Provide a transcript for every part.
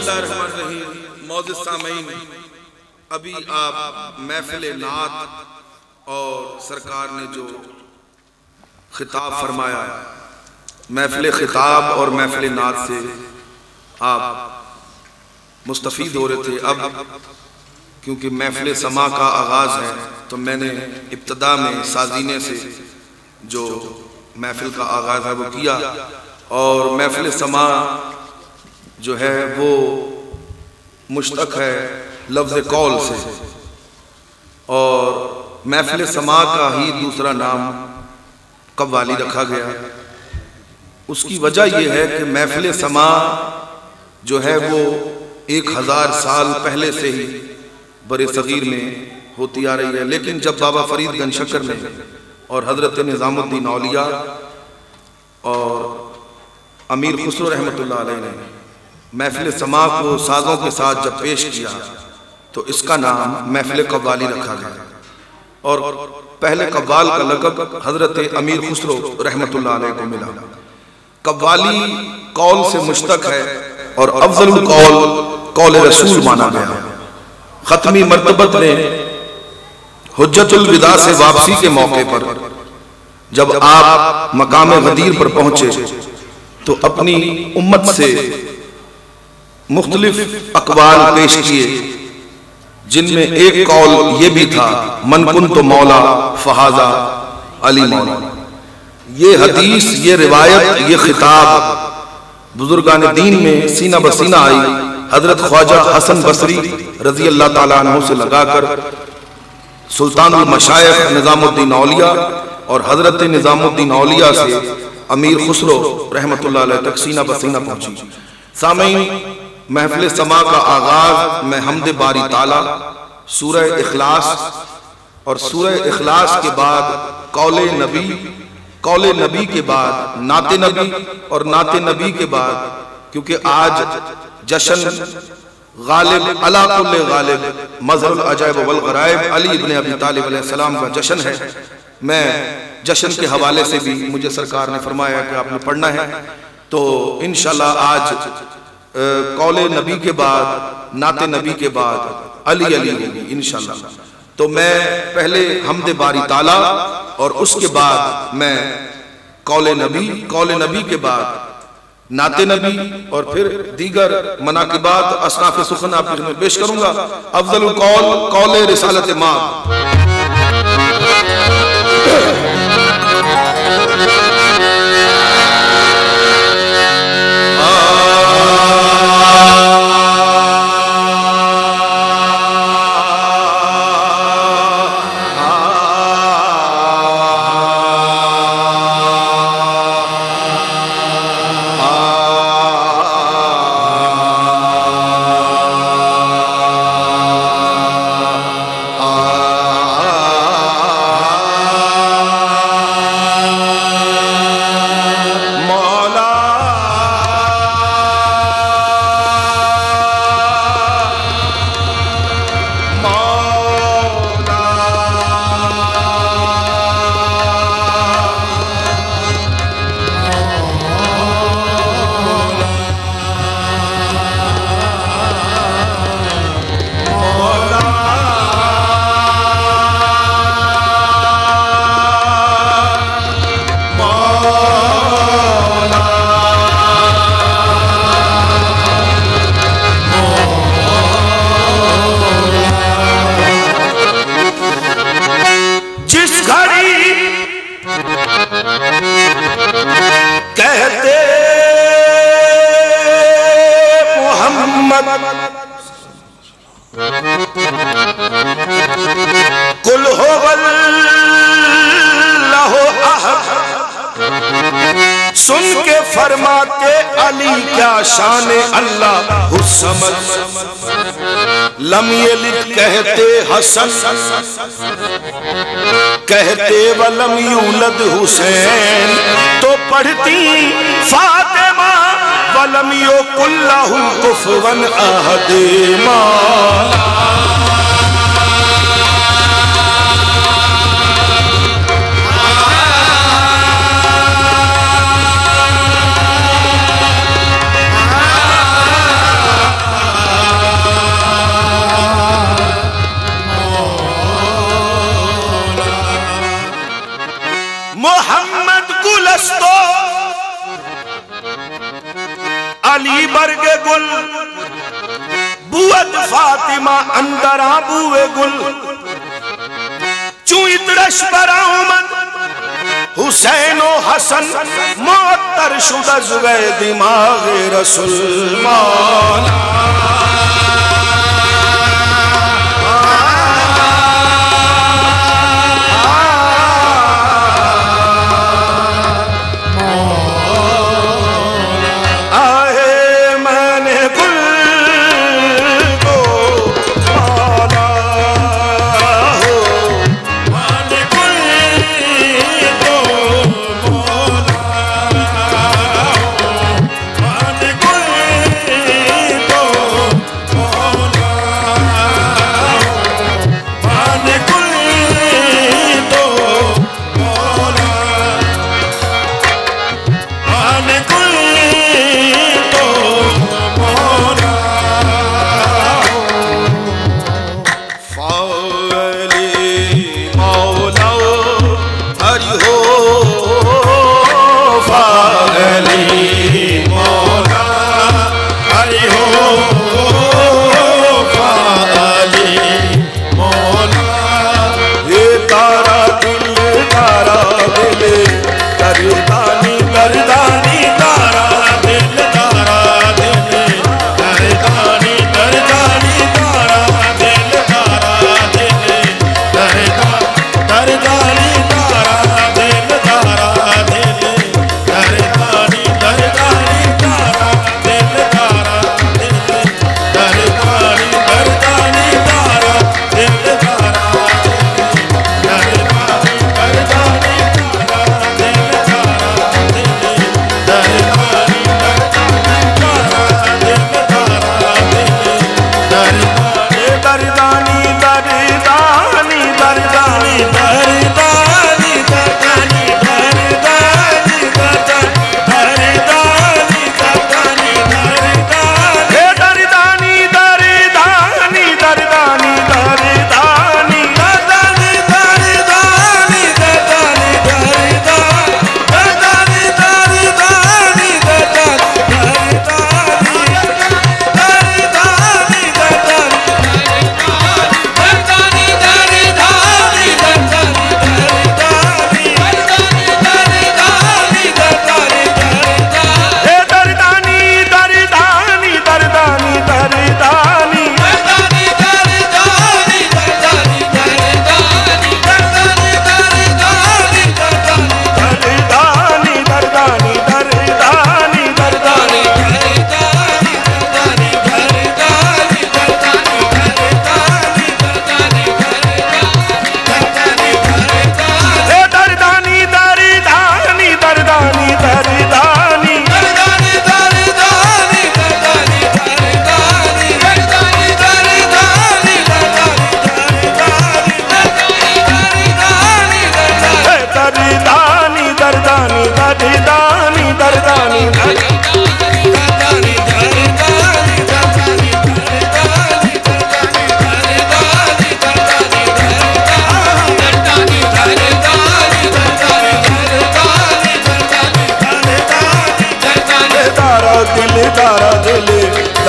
बिस्मिल्लाहिर्रहमानिर्रहीम। मौजूद सामीन, अभी आप महफिल नात और सरकार ने जो खिताब फरमाया, महफिल खिताब और महफिल नात से आप मुस्तफ़ीद हो रहे थे। अब क्योंकि महफिल समा का आगाज़ है तो मैंने इब्तदा में साजीने से जो महफिल का आगाज़ है वो किया, और महफिल समा जो है वो मुश्तक है लफ्ज़ कौल से, और महफिल समा का ही दूसरा नाम कव्वाली रखा गया। उसकी वजह यह है कि महफिल समा जो है वो 1000 साल पहले से ही बरे सगीर में होती आ रही है, लेकिन जब बाबा फरीद गंजशकर ने और हज़रत निज़ामुद्दीन औलिया और अमीर खुसरो रहमतुल्लाह अलैह ने महफिल समा को साज़ों के साथ जब पेश किया तो इसका नाम महफिल कव्वाली रखा गया। और पहले कव्वाल का लक़ब हज़रत अमीर खुसरो रहमतुल्लाह अलैह को मिला। कव्वाली कौल से मुश्तक है और अफ़ज़लुल कौल कौल रसूल माना गया। ख़त्मी मर्तबत ने हुज्जतुल विदा से वापसी के मौके पर जब आप मकाम गदीर पर पहुंचे तो अपनी उम्मत से मुख्तलिफ अक़वाल पेश किए, जिनमें एक कौल ये भी था मन कुन्तु मौला फ़हाज़ा अली मौला। ये हदीस, ये रिवायत, ये खिताब बुजुर्गान दीन में सीना बसीना आई। हजरत ख्वाजा हसन बसरी रजी अल्लाह ताला अन्हु से लगाकर सुल्तानुल मशाइख निज़ामुद्दीन औलिया और हजरत निज़ामुद्दीन औलिया से अमीर खुसरो रहमतुल्लाह अलैह तक सीना बसीना पहुंची। सामीन, महफिल समा का आगाज में हमद बारी ताला, सूरह इखलास और सूरह इखलास के बाद कौले नबी, कौले नबी के बाद नाते नबी और नाते नबी के बाद, क्योंकि आज जश्न गालिब अला कुल्ले गालिब मज़हरुल अजाइब वल गराइब अली इब्न अबी तालिब अलैहिस्सलाम का जश्न है। मैं जश्न के हवाले से भी मुझे सरकार ने फरमाया कि आपने पढ़ना है, तो इंशाल्लाह आज कौले नबी के बाद नाते नबी के बाद अली अली होगी इंशाल्लाह। तो मैं पहले हमद बारी ताला और उसके बाद मैं कौले नबी के बाद नाते नबी और फिर दीगर मनाकिबात असनाफ़ सुखन आपके में पेश करूंगा। अफ़ज़लुल कौल कौले रिसालत माँ। कुल हो वल्लाहु अहद, सुन के फरमाते अली क्या शान अल्लाह हुस्समद। लम यलिद कहते हसन, कहते वलम यूलद हुसैन, तो पढ़ती फातिमा वलम युकुल्लहु कुफुवन अहद। मौला मोहम्मद गुलस्तो अली बरगे गुल बुअत फातिमा अंदरा बुए गुल चुइतरश बरामद हुसैनो हसन मोतर शुदा जुगे दिमाग रसूल मौला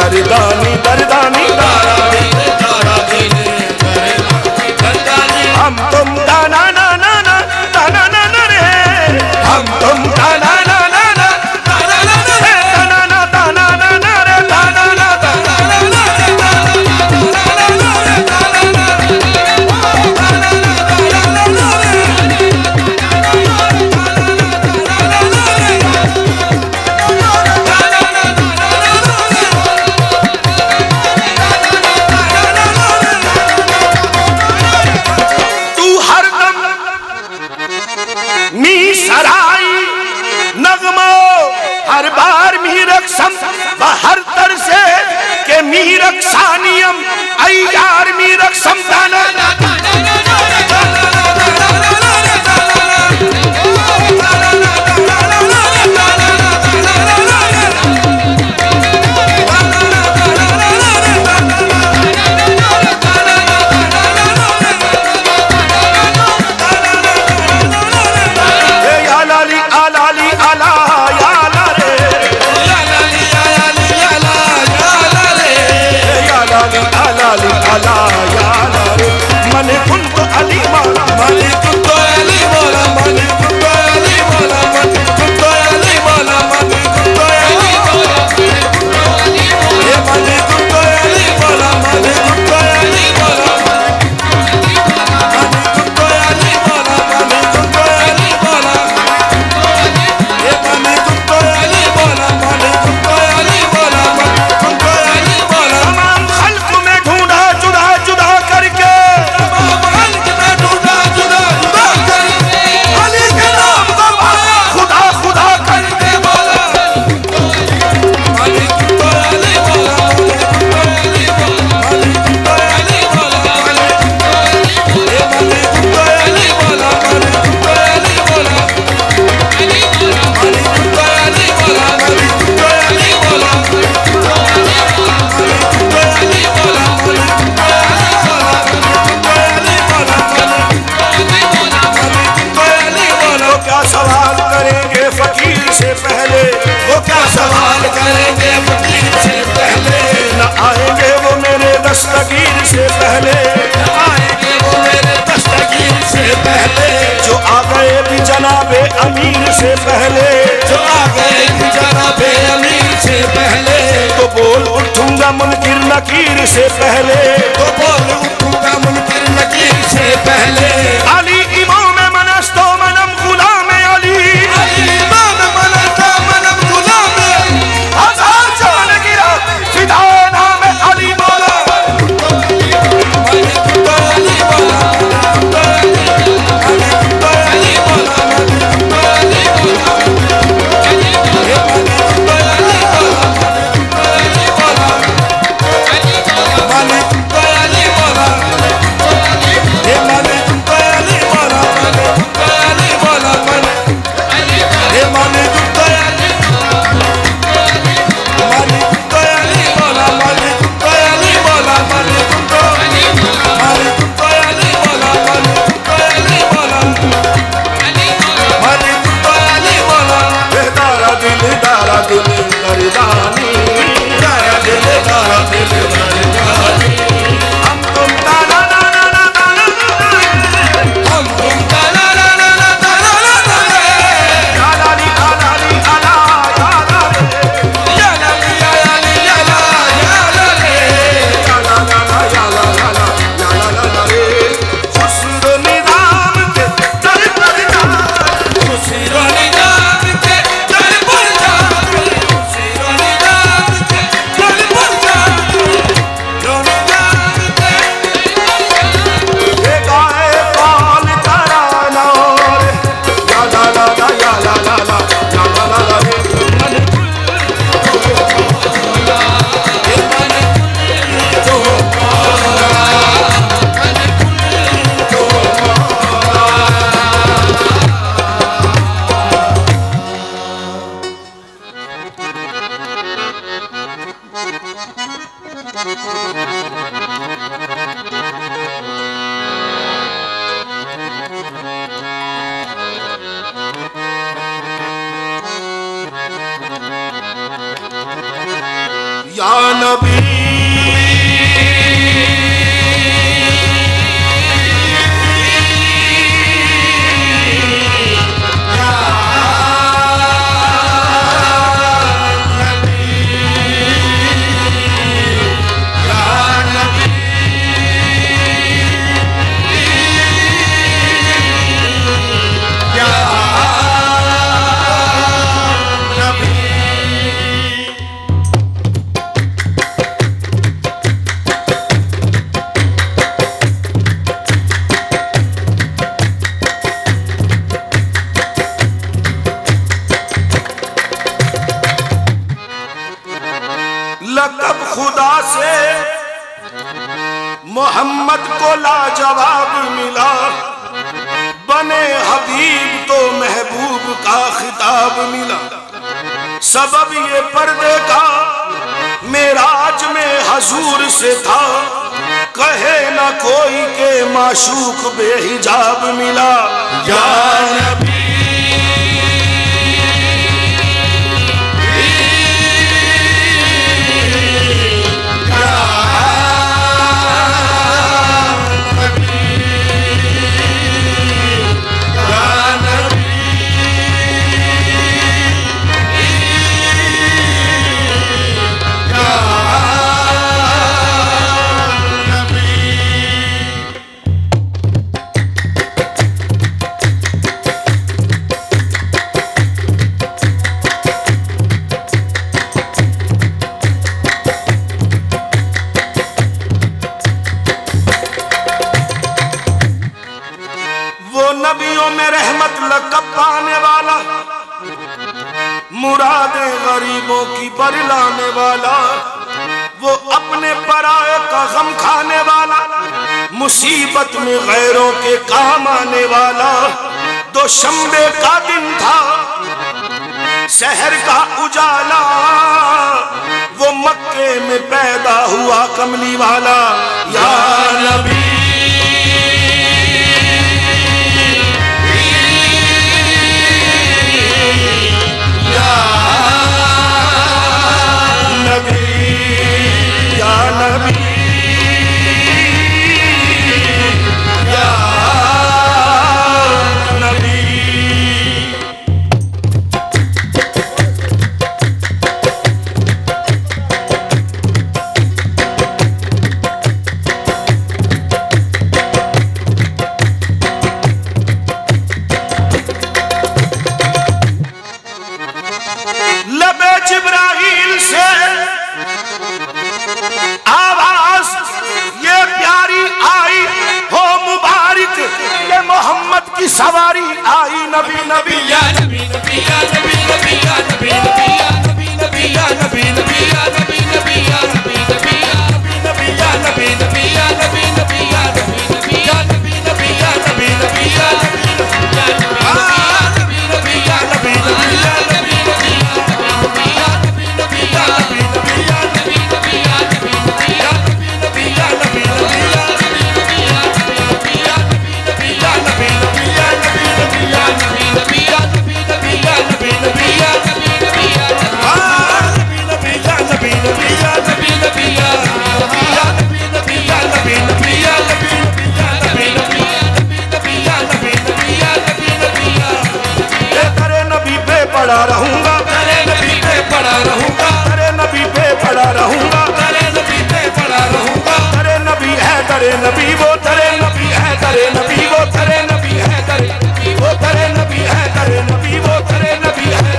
दरदानी दरदानी हम तुम दाना ना ना ना दाना ना ना रे हम तुम दाना ना ना ना दाना ना रे दाना ना दाना ना ना रे दाना ना दाना ना रे दाना ना रे दाना ना हर बार मीरक्सम हर तर से के मीरक्सानियम अय्यार मीरक्सम दाना पहले, वो क्या सवाल करेंगे फकीर से पहले, न आएंगे वो मेरे दस्तगीर से पहले, न आएंगे वो मेरे दस्तगीर से पहले, जो आ गए भी जनाबे अमीर से पहले, जो आ गए भी जनाबे अमीर से पहले, तो बोल उठूंगा मुनकिर नकीर से पहले, तो बोल उठूंगा मुनकिर नकीर से पहले। अली इमाम मनस्तो मनम गुलाम अली, अली इमाम मनस्तो मनम गुलाम अली, हजार जान गिरा फिदा नाम अली मौला, या नबी लक़ब खुदा से मोहम्मद को लाजवाब मिला, बने हबीब तो महबूब का खिताब मिला। सबब ये पर्दे का मेराज में हजूर से था, कहे न कोई के माशूक बेहिजाब मिला। या नबी नबियों में रहमत लक़ब पाने वाला, मुरादे गरीबों की बरलाने वाला, वो अपने पराये का गम खाने वाला, मुसीबत में गैरों के काम आने वाला। दोशंबे का दिन था, शहर का उजाला, वो मक्के में पैदा हुआ कमली वाला। या नबी या नबी नबी या नबी नबी या नबी नबी या नबी नबी या नबी नबी या नबी नबी या नबी नबी या नबी नबी या नबी या नबी नबी या नबी नबी या नबी नबी या नबी नबी या नबी नबी या नबी नबी या नबी नबी या नबी नबी या नबी या नबी नबी या नबी नबी या नबी नबी या नबी नबी या नबी नबी या नबी नबी या पड़ा रहूंगा, तेरे नबी पे पड़ा रहूंगा, तेरे नबी पे पड़ा रहूंगा, तेरे नबी पे पड़ा रहूंगा, तेरे नबी है तेरे नबी वो, तेरे नबी है तेरे नबी वो, तेरे नबी है तेरे नबी वो, तेरे नबी है तेरे नबी वो, तेरे नबी है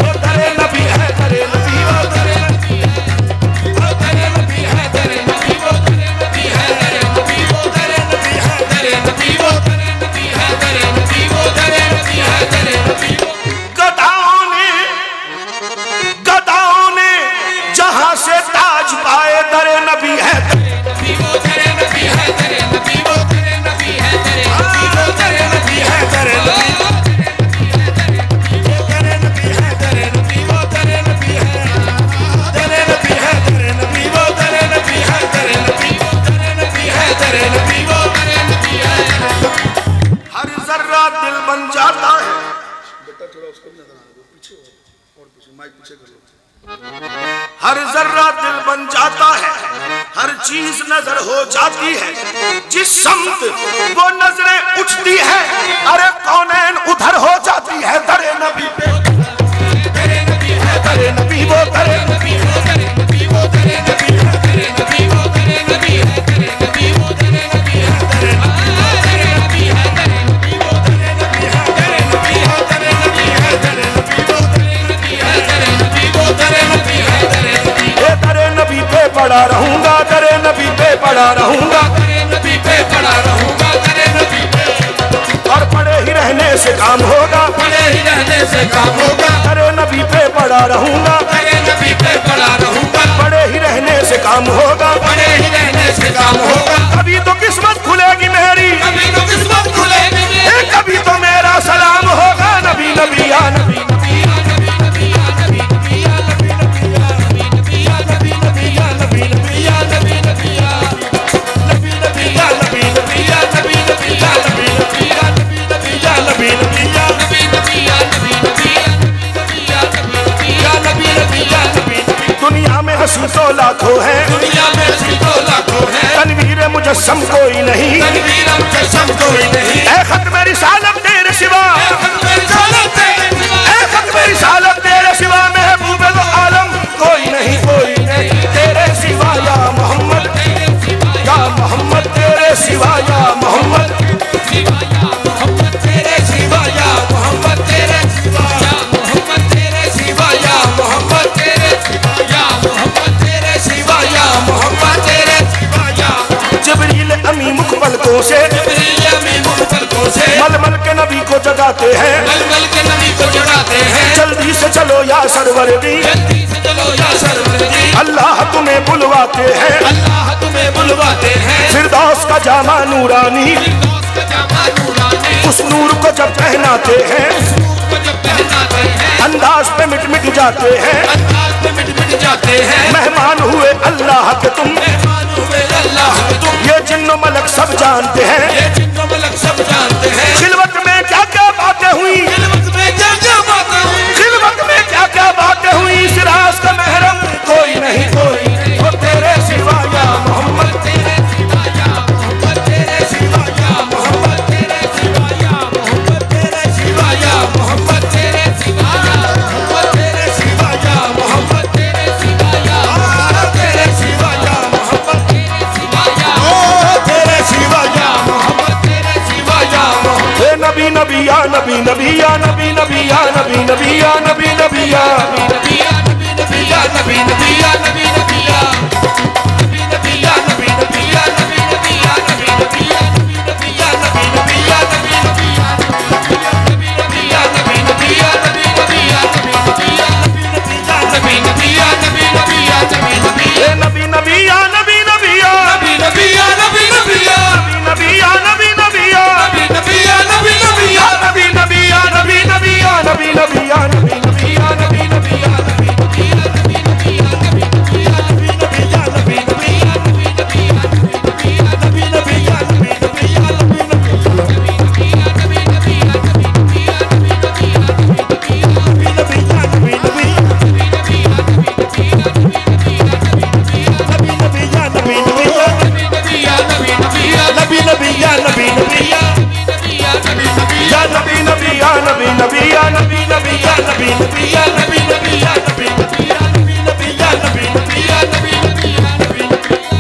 वो, तेरे नबी है तेरे नबी वो, तेरे नबी है तेरे नबी है तेरे नबी वो, तेरे नबी है तेरे नबी वो, तेरे नबी है तेरे नबी वो, तेरे नबी है तेरे नबी वो, तेरे नबी है तेरे नबी वो। गदाओं ने जहां से ताज पाए, तेरे नबी है तेरे नबी वो, तेरे नबी है तेरे नबी वो, तेरे नबी है तेरे नबी वो, तेरे नबी है तेरे नबी वो, तेरे नबी है तेरे नबी वो, तेरे नबी है तेरे नबी है तेरे नबी वो, तेरे नबी है तेरे नबी वो, तेरे नबी है तेरे नबी वो, तेरे नबी है। हर जर्रा दिल बन जाता है, बेटा थोड़ा उसको भी नजर आने दो, पीछे और पीछे माइक पीछे कर लो। हर जर्रा दिल बन जाता है, हर चीज नजर हो जाती है, जिस समत वो नजरें उठती है, अरे कौनैन उधर हो जाती है, तेरे नबी पे तेरे नबी है तेरे नबी वो, तेरे नबी है तेरे नबी वो, तेरे नबी है तेरे नबी वो, तेरे नबी है तेरे नबी वो, तेरे नबी है तेरे नबी वो, तेरे नबी है तेरे नबी वो, तेरे नबी है तेरे नबी वो, तेरे नबी है तेरे नबी वो, तेरे नबी है तेरे नबी वो, तेरे नबी है तेरे नबी। तेरे नबी पे पड़ा रहूंगा, तेरे नबी पे पड़ा रहूंगा, तेरे नबी पे पड़ा रहूंगा, तेरे नबी पे, और पड़े ही रहने से काम होगा, पड़े ही रहने से काम होगा, तेरे नबी पे पड़ा रहूंगा, तेरे नबी पे पड़ा रहूंगा, पड़े ही रहने से काम होगा, पड़े ही रहने से काम होगा। कभी तो किस्मत खुलेगी मेरी, कभी तो किस्मत खुलेगी मेरी, कभी तो मेरा सलाम होगा, नबी नबी या नबी नबी या नबी नबी या नबी नबी या नबी नबी या नबी नबी या नबी नबी या नबी नबी या नबी नबी या नबी नबी या नबी नबी या नबी नबी या नबी नबी या नबी नबी या नबी नबी या नबी नबी या नबी नबी या नबी नबी या नबी नबी या नबी नबी। दुनिया में हंसी तो लाखों है, दुनिया में हंसी तो लाखों है, तनवीर मुजस्सम कोई नहीं, तनवीर मुजस्सम कोई नहीं, ऐ खत्म रिसालत तेरे सिवा, ऐ खत्म रिसालत तेरे सिवा, ऐ खत्म रिसालत तेरे सिवा, महबूब दो आलम कोई नहीं, कोई नहीं तेरे सिवा, या मोहम्मद या मोहम्मद तेरे सिवा, या मोहम्मद सिवा, या मोहम्मद तेरे सिवा, या मोहम्मद तेरे सिवा, या मोहम्मद तेरे सिवा, या मोहम्मद तेरे सिवा, या मोहम्मद तेरे सिवा, या मोहम्मद तेरे सिवा, या जिब्रील अमी मुखपलकों से, जिब्रील अमी मुखपलकों से मलमल के नबी को जगाते हैं, मलमल के नबी को जगाते हैं, जल्दी से चलो या सरवरदी, जल्दी से चलो या सरवरदी, अल्लाह तुम्हें बुलवाते हैं, अल्लाह तुम्हें बुलवाते हैं, फिरदौस का जामा नूरानी, फिरदौस का जामा नूरानी, उस नूर को जब पहनाते हैं, उस नूर को जब पहनाते हैं, अंदाज पे मिट मिट जाते हैं, अंदाज पे मिट मिट जाते हैं, मेहमान हुए अल्लाह के तुम, मेहमान हुए अल्लाह के तुम, ये जिन्नो मलक सब जानते हैं, ये जिन्नो मलक सब जानते हैं, खिलवत में क्या क्या बातें हुई, खिलवत में क्या क्या बातें हुई, खिलवत में क्या क्या बातें हुई, इस राज का महरम कोई नहीं, कोई नहीं वो तेरे सिवा, या मोहम्मद तेरे सिवा, या मोहम्मद तेरे सिवा, या मोहम्मद तेरे सिवा, या मोहम्मद तेरे सिवा, या मोहम्मद तेरे सिवा, या मोहम्मद तेरे सिवा, या मोहम्मद तेरे सिवा, या तेरे सिवा, या मोहम्मद तेरे सिवा, या तेरे सिवा, या मोहम्मद तेरे सिवा, या मोहम्मद नबी नबी या नबी नबी या नबी नबी या नबी नबी या नबी नबी या नबी नबी या नबी नबी या नबी नबी या नबी नबी या नबी नबी या नबी नबी या नबी नबी या नबी नबी या नबी नबी या नबी नबी या नबी नबी या नबी नबी नबी या नबी नबी या नबी नबी या नबी नबी या नबी नबी या नबी नबी या नबी नबी या नबी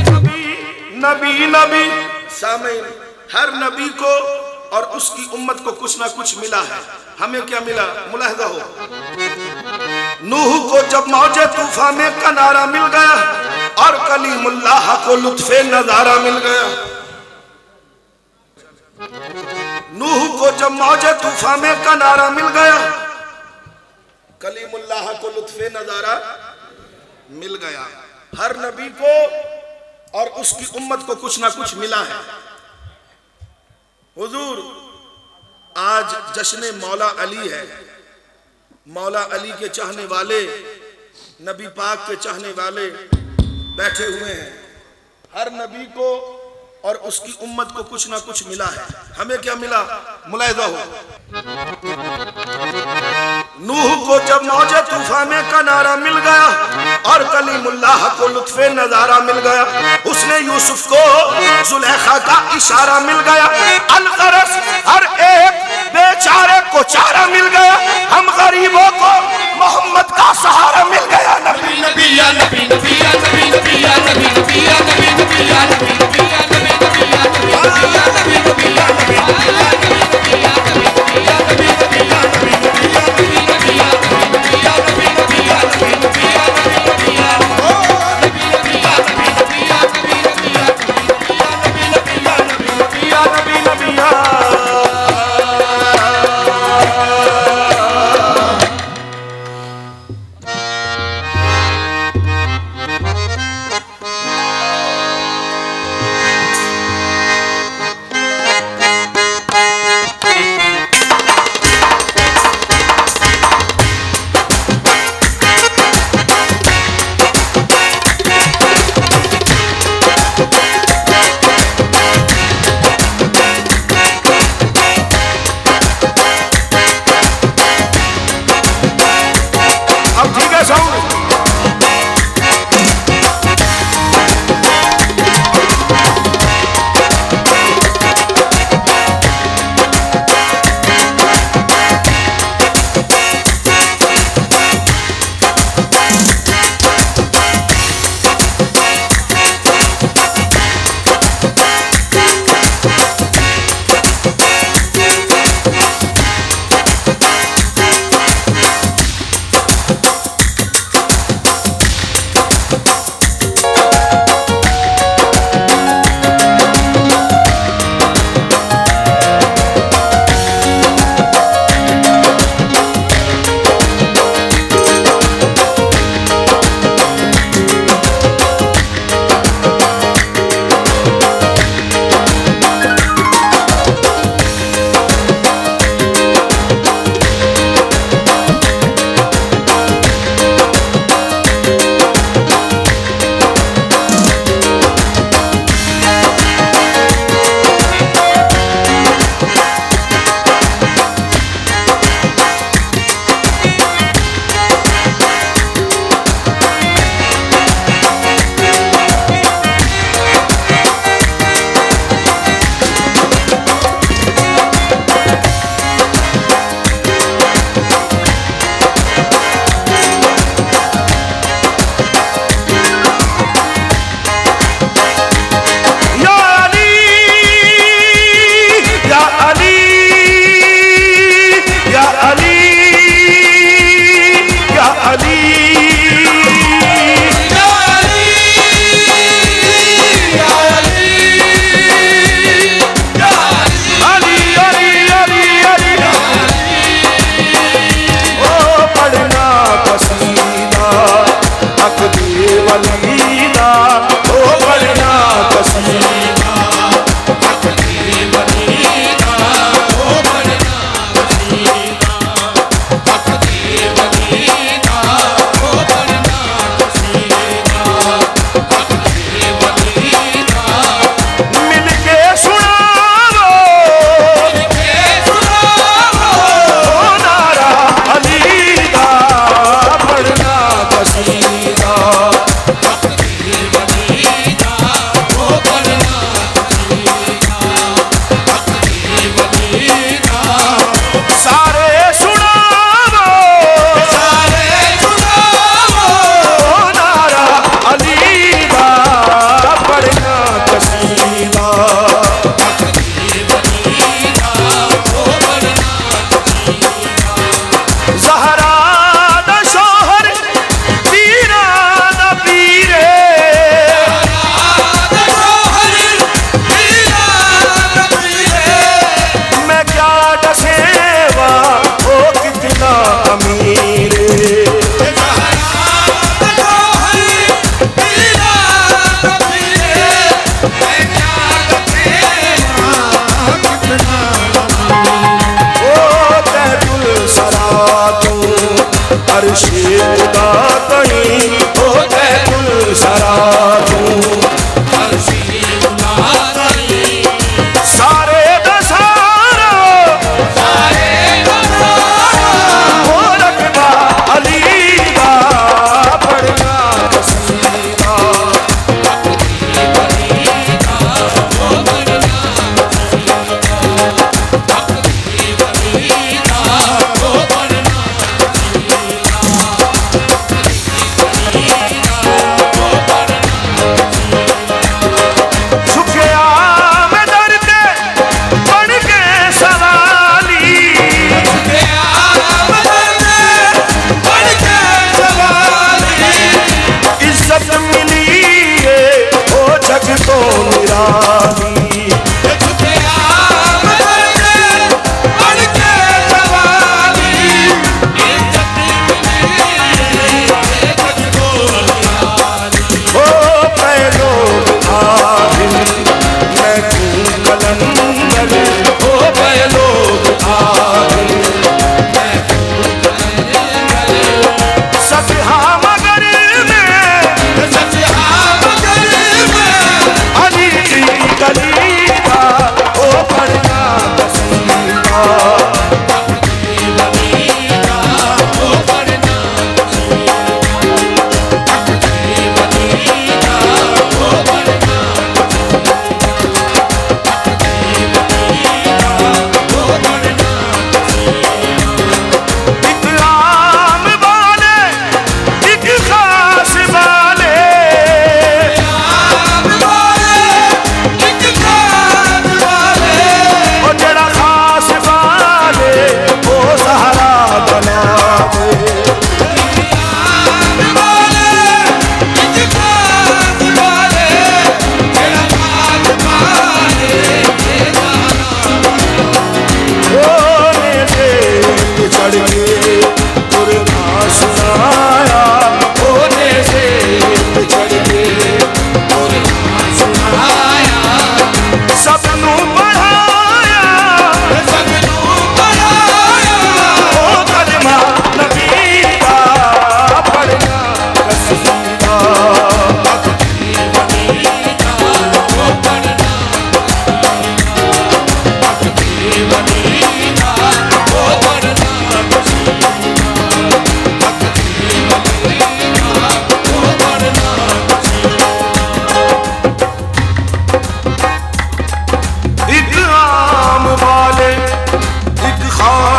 नबी नबी नबी। सामीन, हर नबी को और उसकी उम्मत को कुछ ना कुछ मिला है। हमें क्या मिला? मुलाहिजा हो, नूह को जब मौजे तूफान में किनारा मिल गया और कलीमुल्लाह को लुत्फे नजारा मिल गया। नूह को जब मौजे तूफान में किनारा मिल गया, कलीमुल्लाह को लुत्फे नजारा मिल गया। हर नबी को और उसकी उम्मत को कुछ ना कुछ मिला है। हुजूर, आज जश्न मौला अली है। मौला अली के चाहने वाले, नबी पाक के चाहने वाले बैठे हुए हैं। हर नबी को और उसकी उम्मत को कुछ ना कुछ मिला है। हमें क्या मिला? मुलाहिजा हो, नूह को जब मौजे तूफान में किनारा मिल गया और कलीमुल्लाह को लुत्फे नजारा मिल गया। उसने यूसुफ को जुलेखा का इशारा मिल गया। अलगरस हर एक बेचारे को चारा मिल गया। हम गरीबों को मोहम्मद का सहारा मिल गया। नबी नबी या नबी नबी या नबी नबी या नबी नबी या नबी नबी या नबी नबी या नबी नबी या नबी नबी या नबी नबी या नबी नबी या नबी नबी या नबी नबी या नबी नबी या नबी नबी या नबी नबी या नबी नबी या नबी नबी या नबी नबी या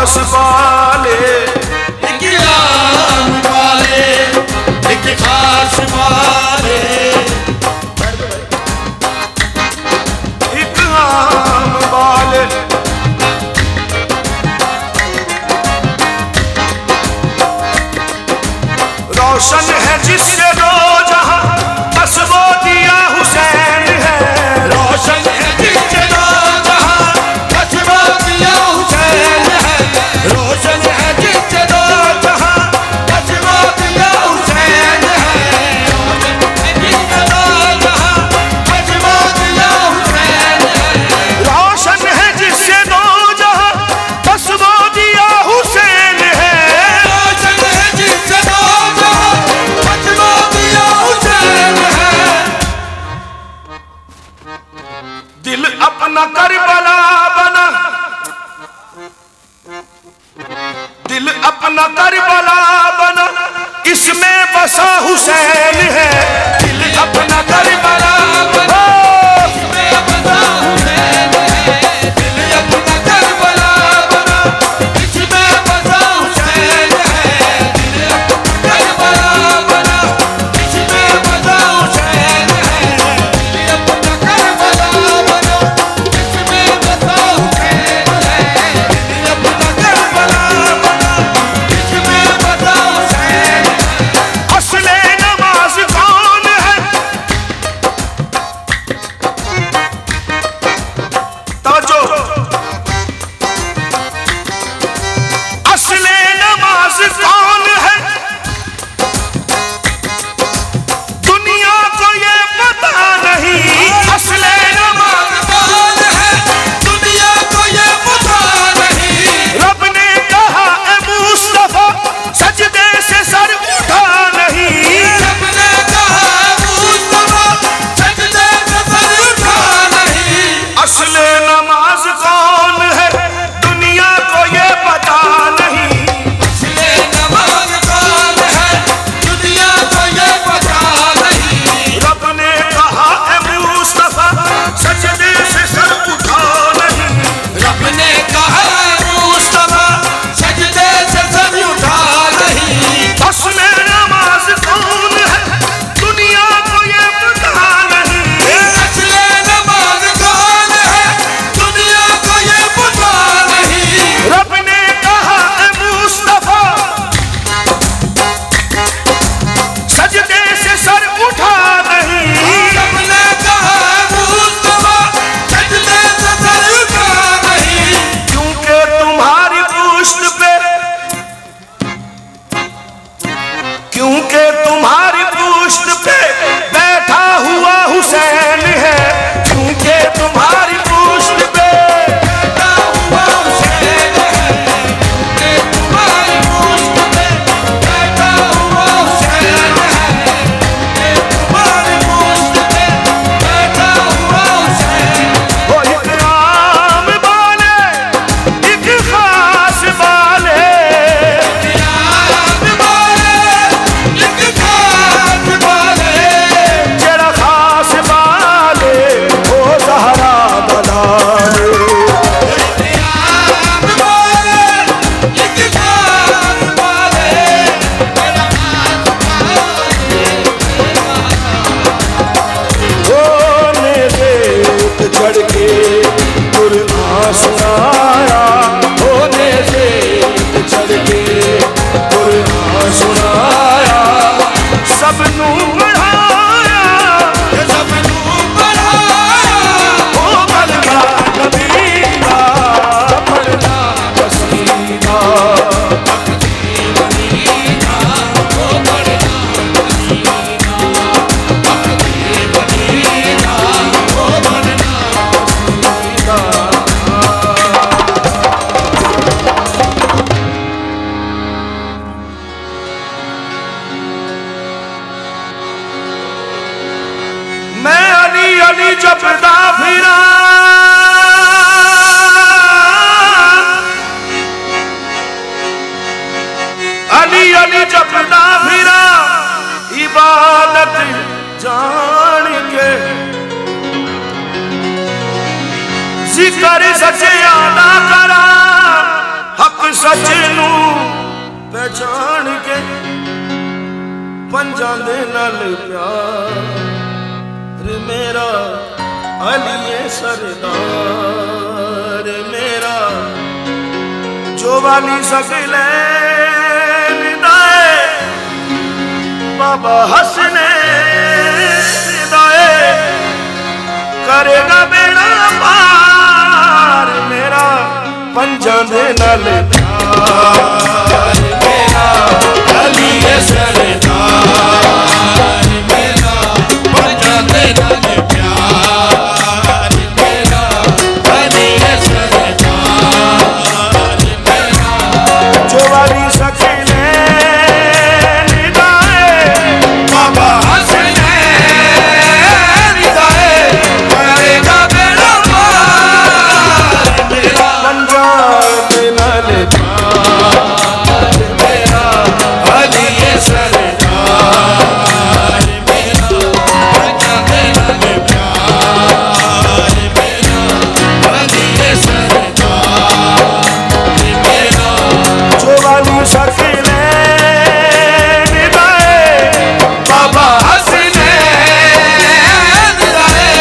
खास वाले, एक आम वाले, एक खास वाले, एक आम वाले। रोशन है जिससे दो जहां, बस वो दिया हुसैन है। रोशन है जिससे दो जहां, बस वो दिया हुसैन है। रोशन है जिससे दो जहां, बस वो दिया हुसैन है। रोशन है जिससे दो जहां, बस वो दिया हुसैन है। रोशन है जिससे दो जहां, बस वो दिया हुसैन है। दिल अपना करबला बना, दिल अपना करबला बना, इसमें बसा हुसैन है। दिल अपना करबला बना, इसमें बसा हुसैन है। दिल अपना करबला बना, इसमें बसा हुसैन है। दिल अपना करबला बना, इसमें बसा हुसैन है। दिल अपना करबला बना, इसमें बसा हुसैन है। दिल अपना करबला बना, इसमें बसा हुसैन है। असले नमाज कौन है? तवज्जो, असले नमाज कौन है? दुनिया को ये पता नहीं। असले नमाज कौन है? दुनिया को ये पता नहीं। रब ने कहा ए मुस्तफा, सजदे से सर उठा नहीं। रब ने कहा मुस्तफा, सजदे से सर उठा नहीं। असले नमाज कौन है? दुनिया को ये पता नहीं। असले नमाज कौन है? दुनिया को ये पता नहीं। रब ने कहा ए मुस्तफा, सजदे से सर उठा नहीं। रब ने कहा मुस्तफा, सजदे से सर उठा नहीं। असले नमाज कौन है? दुनिया को ये पता नहीं। असले नमाज कौन है? दुनिया को ये पता नहीं। रब ने कहा ए मुस्तफा, सजदे से सर उठा नहीं। रब ने कहा मुस्तफा, सजदे से सर उठा नहीं। क्योंकि तुम्हारी पुश्त पे, क्योंकि तुम्हारी पुश्त पे बैठा हुआ हुसैन है। क्योंकि तुम्हारी पुश्त पे बैठा हुआ हुसैन है। कि तुम्हारी पुश्त पे बैठा हुआ हुसैन है। कि तुम्हारी पुश्त पे बैठा हुआ हुसैन है। वो एक आम वाले, एक खास वाले, याद वाले, एक खास वाले, जरा खास वाले ओ ज़हरा दलाले। याद वाले, एक खास वाले, मेरा खास होने रेत चढ़ के कुरान सुनाया, होने रेत चढ़ के कुरान सुनाया, सबनू बढ़ाया, सबनू बढ़ाया। ओ बलगा नबीना, पढ़ना कसीदा। मैं अली अली जपदा फिरा, अली अली जपदा फिरा, इबादत जान के, जिक्र सचे आदा करा, हक सच नू पहचान के पंजां दे नाल प्यार मेरा अली सरदार मेरा जो वाली सकले निदाए बाबा हसने निदाए करेगा बेड़ा पार मेरा पंजां दे नाल प्यार मेरा अली सरदार मेरा पंजां दे नाल प्यार मेरा अली सरदार मेरा जो वाली सकले निदाए बाबा हसने निदाए करेगा बेड़ा पार मेरा पंजां दे नाल प्यार मेरा अली सरदार मेरा पंजां दे नाल प्यार मेरा अली सरदार मेरा जो वाली सकले निदाए बाबा हसने निदाए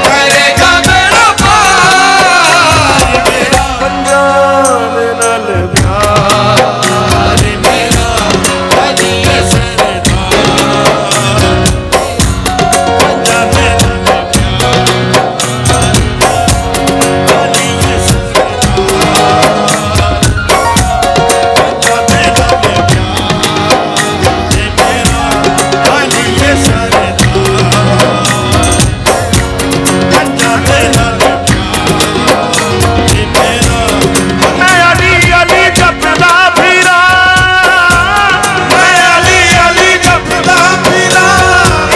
करेगा बेड़ा पार मेरा पंजां दे नाल प्यार मेरा अली सरदार पंजां दे नाल प्यार अली सरदार पंजां दे नाल प्यार मेरा अली सरदार पंजां दे नाल प्यार मेरा मैं अली अली जपदा फिरा मैं अली अली जपदा फिरा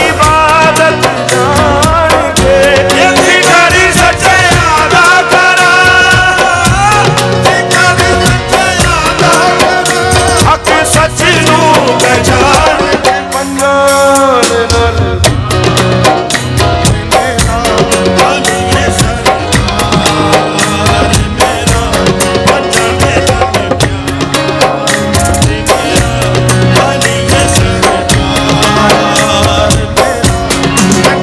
इबादत जान के यही करी सच्चे अदा करा करी सच्चे अदा करा हक सच नू पहचान पंजां दे नाल मेरा अली सरदार मेरा पंजां दे नाल प्यार मेरा अली सरदार मेरा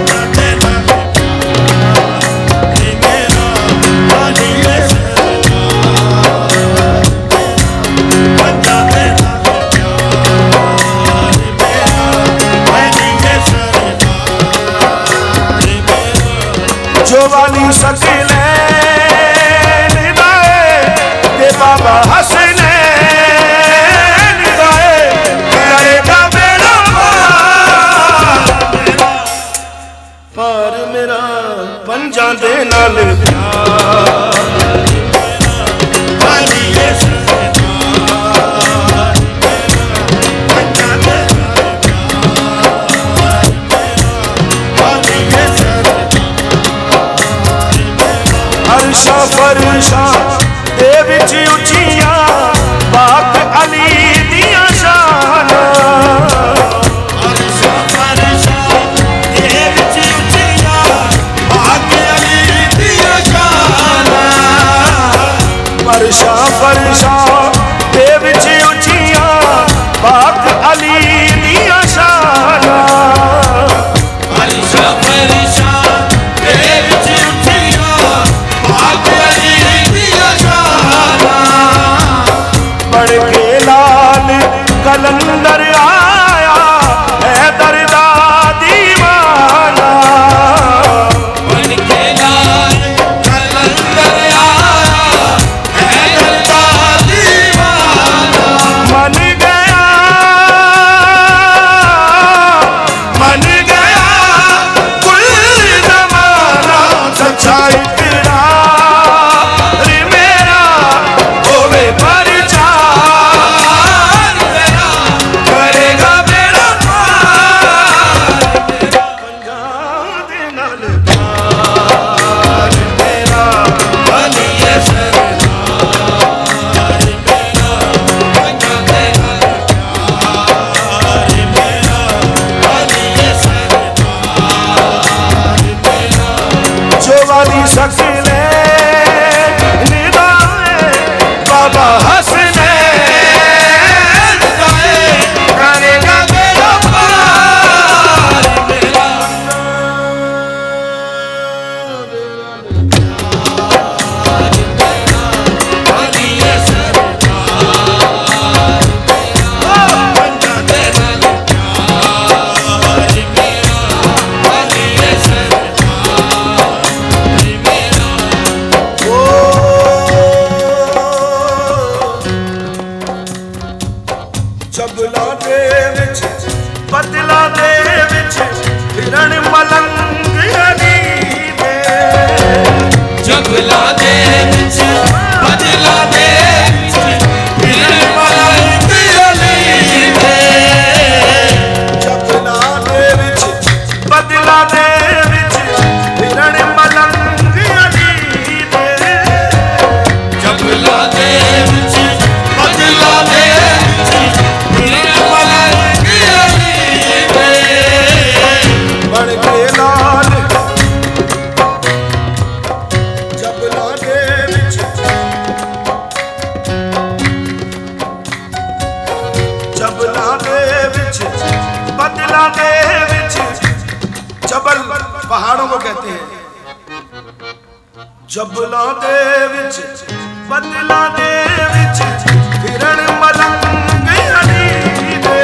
पंजां दे नाल प्यार मेरा अली सरदार पंजां दे नाल प्यार मेरा अली सरदार मेरा जो वाली सकले निदाए ते बाबा हसने निदाए करेगा बेड़ा पार मेरा पंजां दे नाल प्यार अली सरदार पंजां दे नाल प्यार अली सरदार अर्शा फरशा दे विच उचियां पाक अली दियां शानां अर्शा फरशा दे विच उचियां पाक अली दियां शानां फरशा फरशा दे विच उचियां पाक अली दियां शानां अर्शा फरशा दे विच उचियां पाक अली दियां शानां पढ़ के लाल कलंदर आया हैदर दा दीवाना पढ़ के लाल कलंदर आया हैदर दा दीवाना मन गया कुल जमाना सच्चा इकरार मेरा होवे परचार मेरा जबला दे विच बदला दे विच हिरण मलंग अली दे जबला दे विच बदला दे विच हिरण मलंग अली दे जबला दे विच बदला दे विच हिरण मलंग अली दे जबला दे विच बदला दे विच हिरण मलंग अली दे बन के लाल जबला दे विच जबला दे विच बदला दे विच जबल पहाड़ों को कहते हैं जबला दे विच बदला दे विच हिरण मलंग अली दे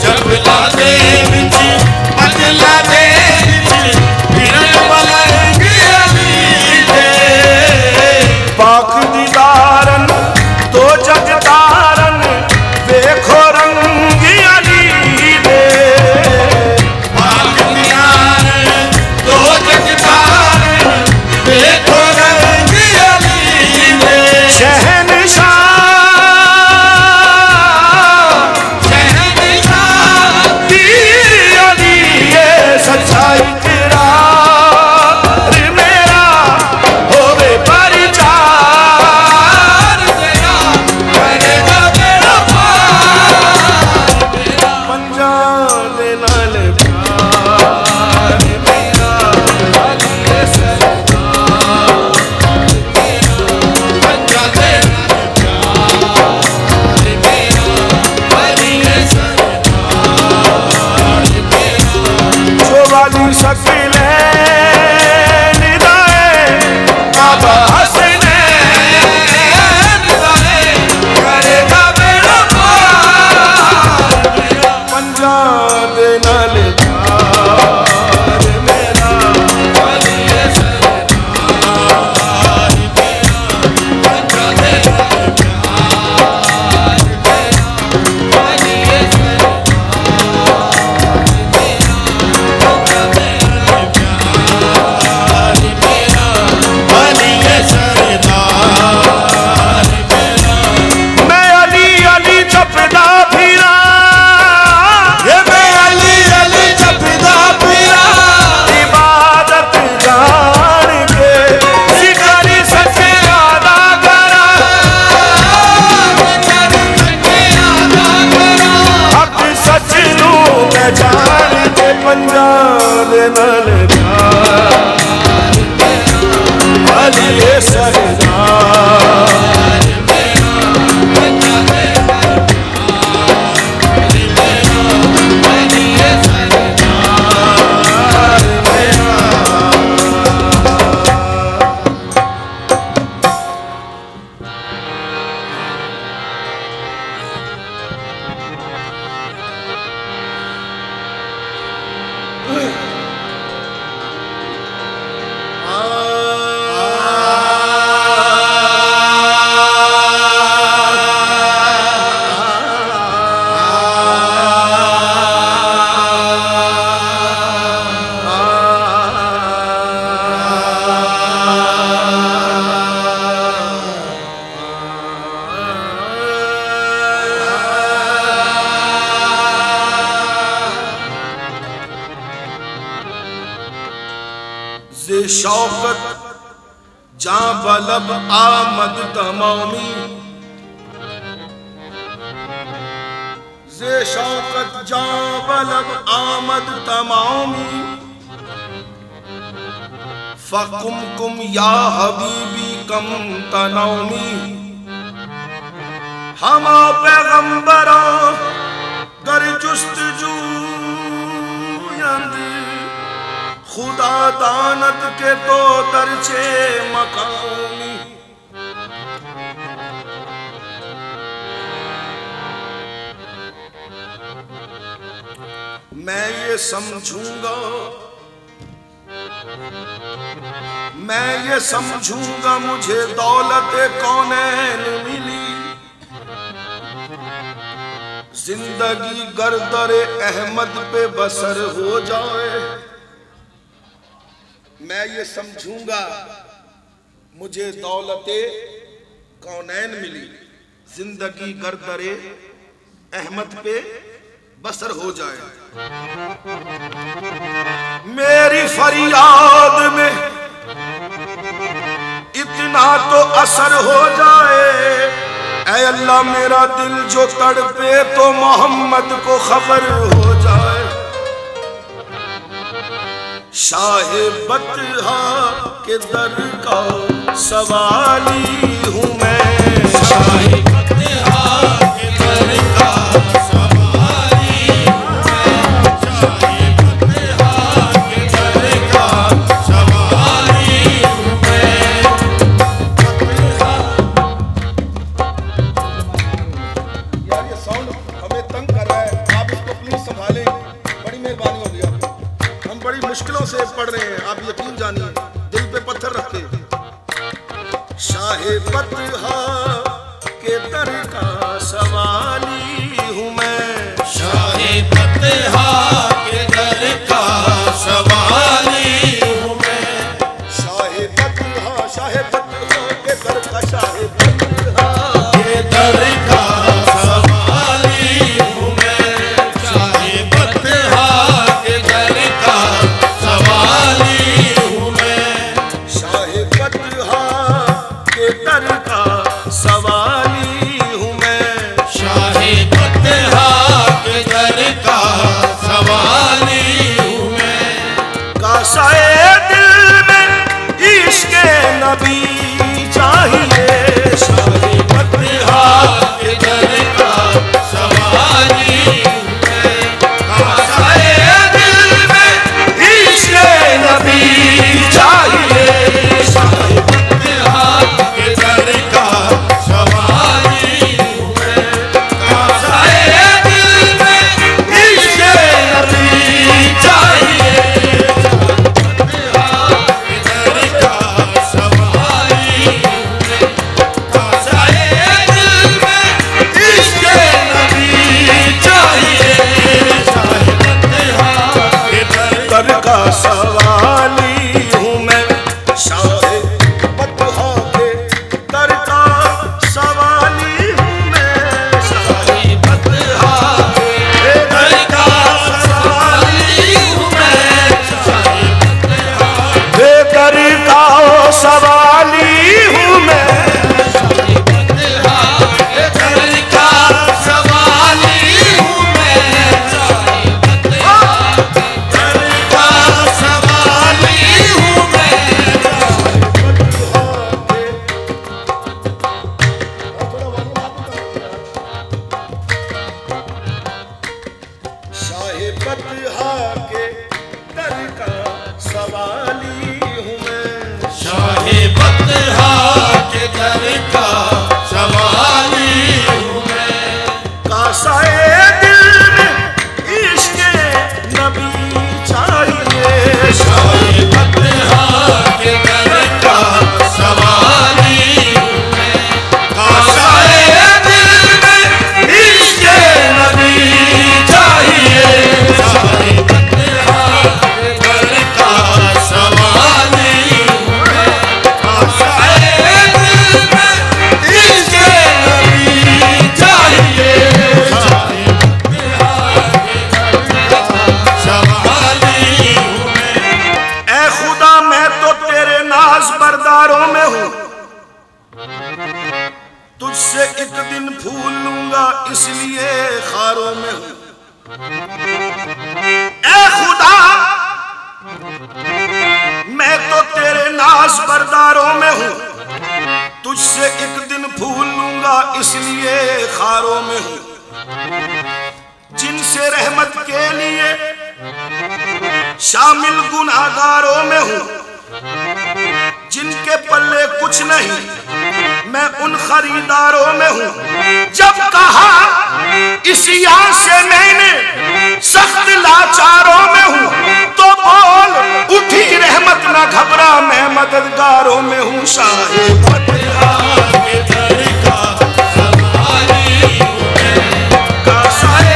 जबला दे विच बदला दे विच हिरण मलंग अली दे पाक दीदारन तो जगदारन देखो रंग अली दे पाक दीदार दो जगदार देखो रंग अली दे शहनशाह शहनशाह पीर अली ये सच्चाई इकरार मेरा होवे परिचार तेरा करेगा मेरा पार मेरा पंजा दे नाल प्यार मेरा अली सरदार पंजा दे प्यार मेरा अली सरदार जो वाली शकील निदाए बाबा हसनैन करेगा मेरा पार मेरा पंजा दे नाल प्यार मेरा अली सरदार पंजा दे प्यार मेरा अली मैं अली अली जपदा फिरा ये मैं अली अली जपदा फिरा इबादत जान के शिकारी सच्चे अदा करा हक सच नू मैं जान के पंजा दे नाल प्यार अली सरदार जे शौकत जा बलब आमद तमामी जे शौकत जा बलब आमद तमामी फकुम कुम या हबीबी कम तनौमी हमा पैगंबरों गर जुस्तजू खुदा दानत के तो दर्जे मकामी मैं ये समझूंगा मुझे दौलत कौनैन मिली जिंदगी गर्दरे अहमद पे बसर हो जाए, मैं ये समझूंगा मुझे दौलते कौनैन मिली। जिंदगी गर्दरे अहमद पे बसर हो जाए, मेरी फरियाद में इतना तो असर हो जाए। ऐ अल्लाह मेरा दिल जो तड़पे तो मोहम्मद को खबर हो जाए। शाहे बतहा के दर का सवाली हूँ मैं, शाहे बतहा के दर का सवाली हूँ मैं, शाहे बतहा के दर का सवाली हूँ मैं। यार ये साउंड हमें तंग कर रहा है, आप इसको प्लीज संभालें, बड़ी मेहरबानी होगी आपकी। हम बड़ी मुश्किलों से पढ़ रहे हैं, आप यकीन जानिए, दिल पे पत्थर रखे। शाहे बतहा के दर का सवाली हूँ मैं, शाहे बतहा के दर का सवाली हूँ मैं, शाहे बतहा के दर का, शाहे बतहा के दर का सवाली हूँ मैं, शाहे बतहा के दर का सवाली हूँ मैं, शाहे बतहा के दर का सवाली हूँ मैं, शाहे बतहा के दर का सवाली हूँ मैं। कासाए दिल में इश्क़ नबी चाहिए, शाहे बतहा के दर का सवाली हूँ मैं, कासाए दिल में इश्क़ नबी चाहिए, शाहे बतहा के दर का सवाली हूँ मैं, कासाए दिल में इश्क़ नबी चाहिए, बतहा के दर का सवाली हूँ मैं, कासाए दिल में इश्क़ नबी चाहिए, शाहे बतहा के दर का सवाली हूँ मैं, शाहे बतहा के दर का सवाली हूँ मैं, शाहे बतहा के दर का सवाली हूँ मैं, शाहे बतहा के दर का सवाली हूँ मैं, शाहे बतहा के दर का सवाली हूँ मैं, शाहे बतहा के दर का सवाली हूँ मैं, शाहे बतहा के दर का सवाली हूँ मैं, शाहे बतहा के दर का सवाली हूँ मैं। कासाए दिल में इश्क़ नबी चाहिए, शाहे बतहा के दर का सवाली हूँ मैं, कासाए दिल में इश्क़ नबी चाहिए, शाहे बतहा के दर का सवाली हूँ मैं, कासाए दिल में इश्क़ नबी चाहिए, शाहे बतहा के दर का सवाली हूँ मैं। ऐ खुदा मैं तो तेरे नाज बरदारों में हूँ, तुझसे एक दिन फूल लूंगा इसलिए खारों में हूँ। ऐ खुदा मैं तो तेरे नाज बरदारों में हूँ, तुझसे एक दिन फूल लूंगा इसलिए खारों में हूँ। जिनसे रहमत के लिए शामिल गुनाहगारों में हूँ, जिनके पल्ले कुछ नहीं मैं उन खरीदारों में हूँ। जब कहा इसी यहाँ से मैंने सख्त लाचारों में हूँ, तो बोल उठी रहमत ना घबरा मैं मददगारों में हूँ। शाहे बतहा के दर का सवाली हूँ मैं, कासाए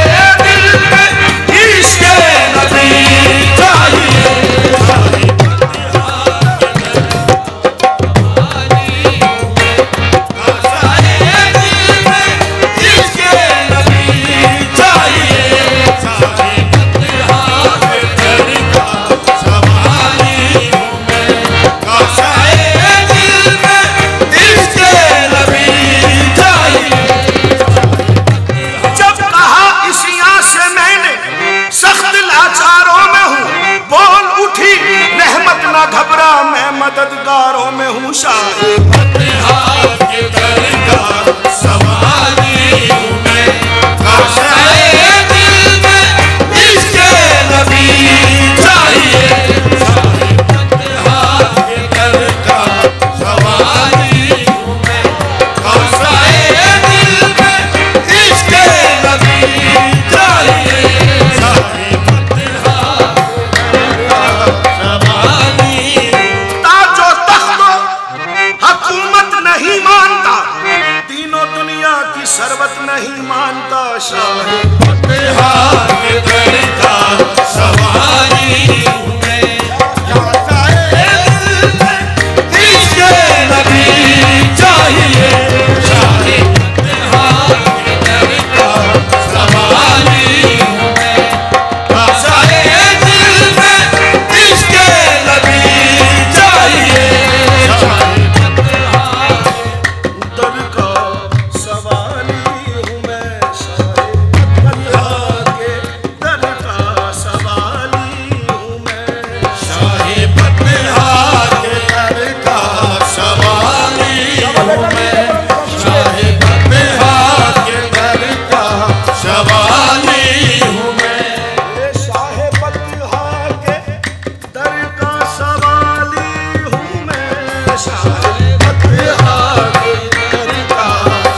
नहीं मानता शाह फतेहा के दर का सवारी हूँ मैं। इश्क़ नबी चाहिए शाह फतेहा के दर का सवारी हूँ मैं। कासाए दिल में इश्क़ नबी चाहिए शाह फतेहा दर का सवाली हूँ मैं। शाह फतेहा के दर का सवाली हूँ मैं। शाह फतेहा के दर का सवाली हूँ मैं। शाह फतेहा के दर का सवाली हूँ मैं। ये शाह फतेहा के दर का सवाली हूँ मैं। शाह फतेहा के दर का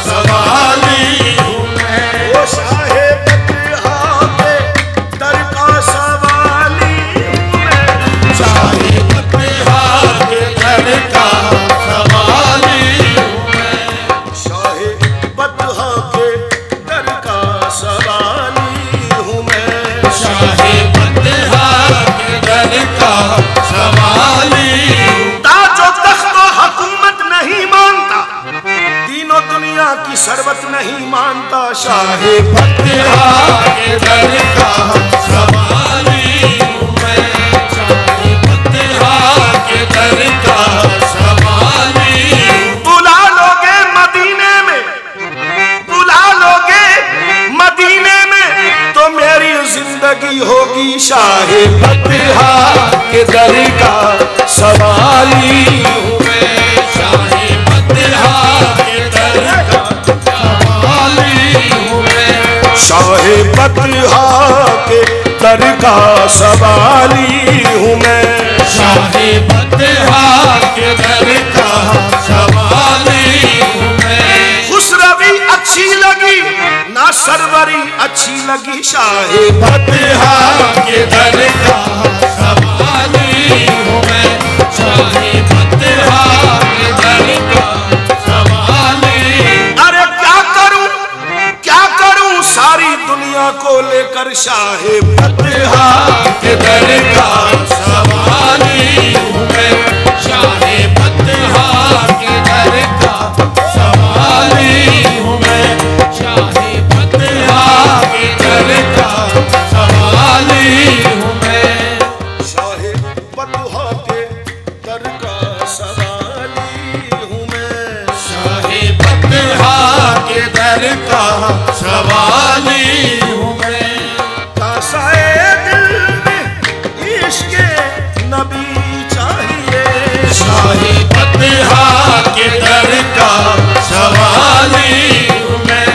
सवाली हूँ मैं। वो शाह फतेहा के दर का सवाली हूँ मैं। शाह फतेहा के दर का सवाली हूँ मैं। शाह फतेहा के दर का सवाली हूँ मैं। शाह फतेहा के दर का सवाली हूँ। ताजो तख्त हुकूमत नहीं मानता, दीनो दुनिया की शरबत नहीं मानता। शाह फतेहा के दर का सवाली हूँ मैं। शाह फतेहा के दर का सवाली हूँ। बुला लोगे मदीने में, बुला लोगे मदीने में तो मेरी जिंदगी होगी। शाह फतेहा के दर का सवाली हूँ मैं। शाह फतेहा के दर का सवाली हूँ मैं। शाह फतेहा के दर का सवाली हूँ मैं। शाह फतेहा के दर का सवाली हूँ मैं। खुसरवी अच्छी लगी ना सरवरी अच्छी लगी। शाह फतेहा के दर का सवाली हूँ मैं। शाह फतेहा के दर का सवाली। अरे क्या करूं सारी दुनिया को लेकर। शाह फतेहा के दर का सवाली हूँ मैं। शाह फतेहा के दर का सवाली हूँ मैं। शाह फतेहा के दर का सवाली हूँ मैं। शाह फतेहा के दर का सवाली हूँ मैं। शाह फतेहा के दर का सवाली हूँ मैं। कासाए दिल में इश्क़ नबी चाहिए। शाह फतेहा के दर का सवाली हूँ मैं।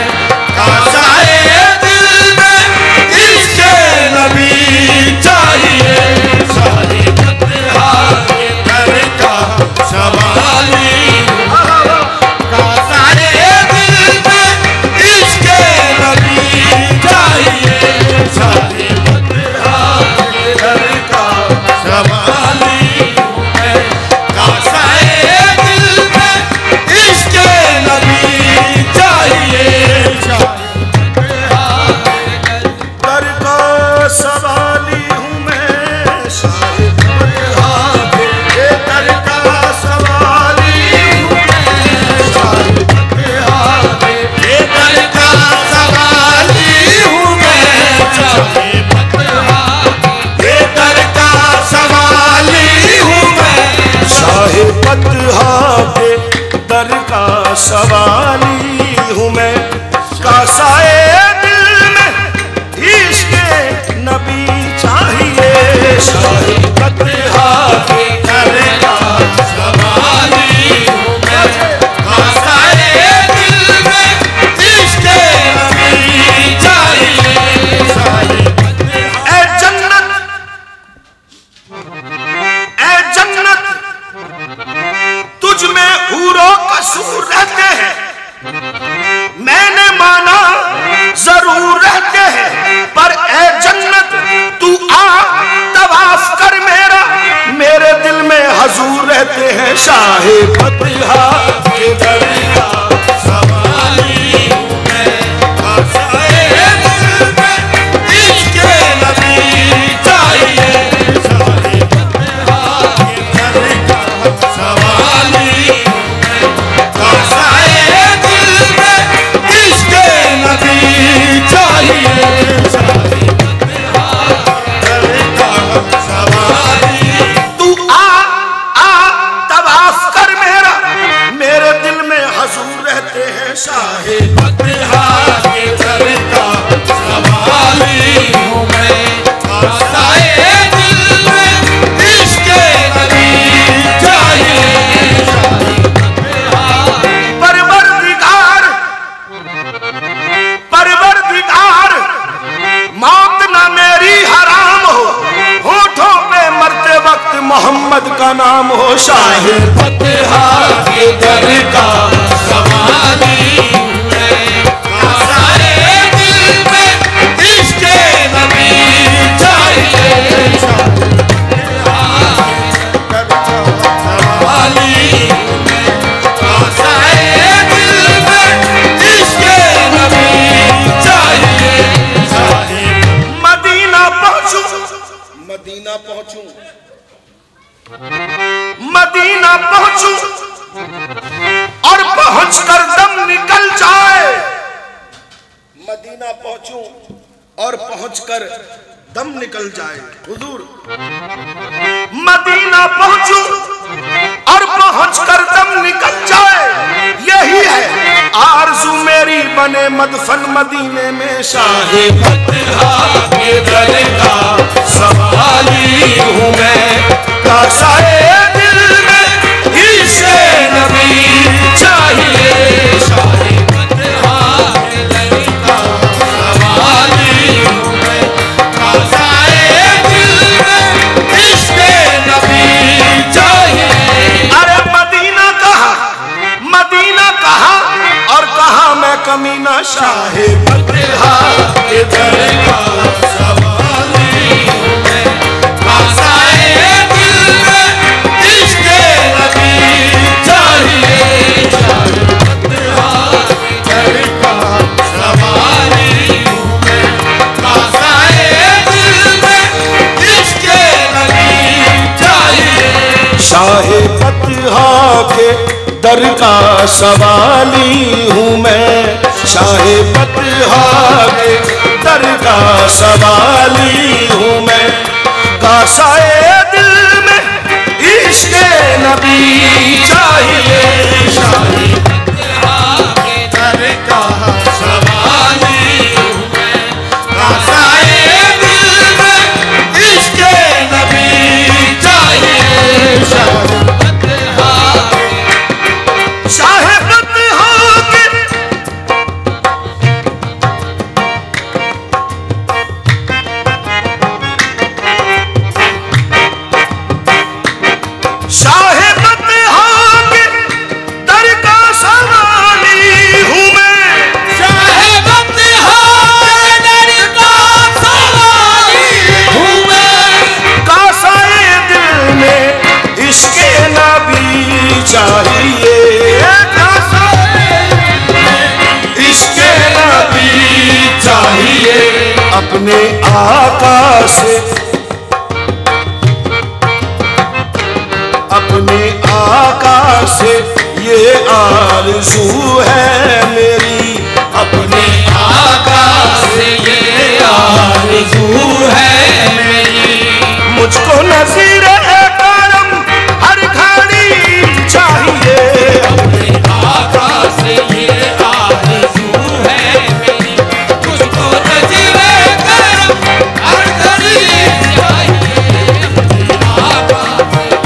कासाए दिल में इश्क़ नबी चाहिए। शाह फतेहा के दर का सवाली हूँ मैं। कासाए दिल में इश्क़ नबी चाहिए। शाह फतेहा के दर का सवाली हूँ मैं। कासाए दिल में इश्क़ नबी चाहिए। शाह फतेहा दर का सवाली हूँ मैं। शाह फतेहा के दर का सवाली हूँ मैं। शाह फतेहा के दर का सवाली हूँ मैं। शाह फतेहा के दर का सवाली हूँ मैं। शाह फतेहा के दर का सवाली हूँ मैं। कासाए दिल में इश्क़ नबी चाहिए। शाह फतेहा के दर का सवाली हूँ मैं। कासाए दिल में इश्क़ नबी चाहिए। शाह फतेहा ए जन्नत तुझ में हूरो कसूर रहते हैं। मैंने माना जरूर रहते हैं, पर ए जन्नत तू आ तवाफ कर मेरा, मेरे दिल में हजूर रहते हैं। शाह फतेहा के दर का सवाली हूँ मैं। अहमद का नाम हो शाह फतहा के दर का सवाली हूँ मैं। कासाए दिल में इश्क़े नबी चाहिए, सवाली हूँ मैं। कासाए दिल में इश्क़े नबी चाहिए। मदीना पहुंचूं, मदीना पहुंचूं, मदीना पहुंचूं और पहुंचकर दम निकल जाए। मदीना पहुंचूं और पहुंचकर दम निकल जाए। हुजूर मदीना पहुंचूं और पहुंचकर दम निकल जाए, यही है आरज़ू मेरी बने मदफन मदीने में शाह फतहा के दर का सवाली हूँ मैं। कासाए दिल में इश्क़े नबी चाहिए, शाह फतहा के दर का सवाली हूँ मैं। कासाए दिल में इश्क़े नबी चाहिए। अरे मदीना कहा, मदीना कहा और कहा मैं कमीना शाह फतहा के दर का सवाली हूँ मैं। कासाए दिल में इश्क़े नबी चाहिए, शाह फतहा के दर का सवाली हूँ मैं। कासाए दिल में इश्क़े नबी चाहिए, शाह फतहा के दर का सवाली हूँ मैं। शाह फतहा के दर का सवाली हूँ मैं। कासाए दिल में इश्क़े नबी चाहिए, शाह फतहा के दर का सवाली हूँ मैं। कासाए दिल में इश्क़े नबी चाहिए, शाह फतहा के शाह फतहा के दर का सवाली हूँ मैं। शाह फतहा दर का सवाली हूँ मैं। कासाए दिल में इश्क़े नबी चाहिए, इश्क़े नबी चाहिए। अपने आका से, अपने आका से ये आरज़ू है मेरी। अपने आका से ये आरज़ू है मेरी। मुझको नज़ीर करम हर घड़ी चाहिए। अपने आका से ये आरज़ू है मेरी। मुझको नज़ीर करम हर घड़ी चाहिए। अपने आका से ये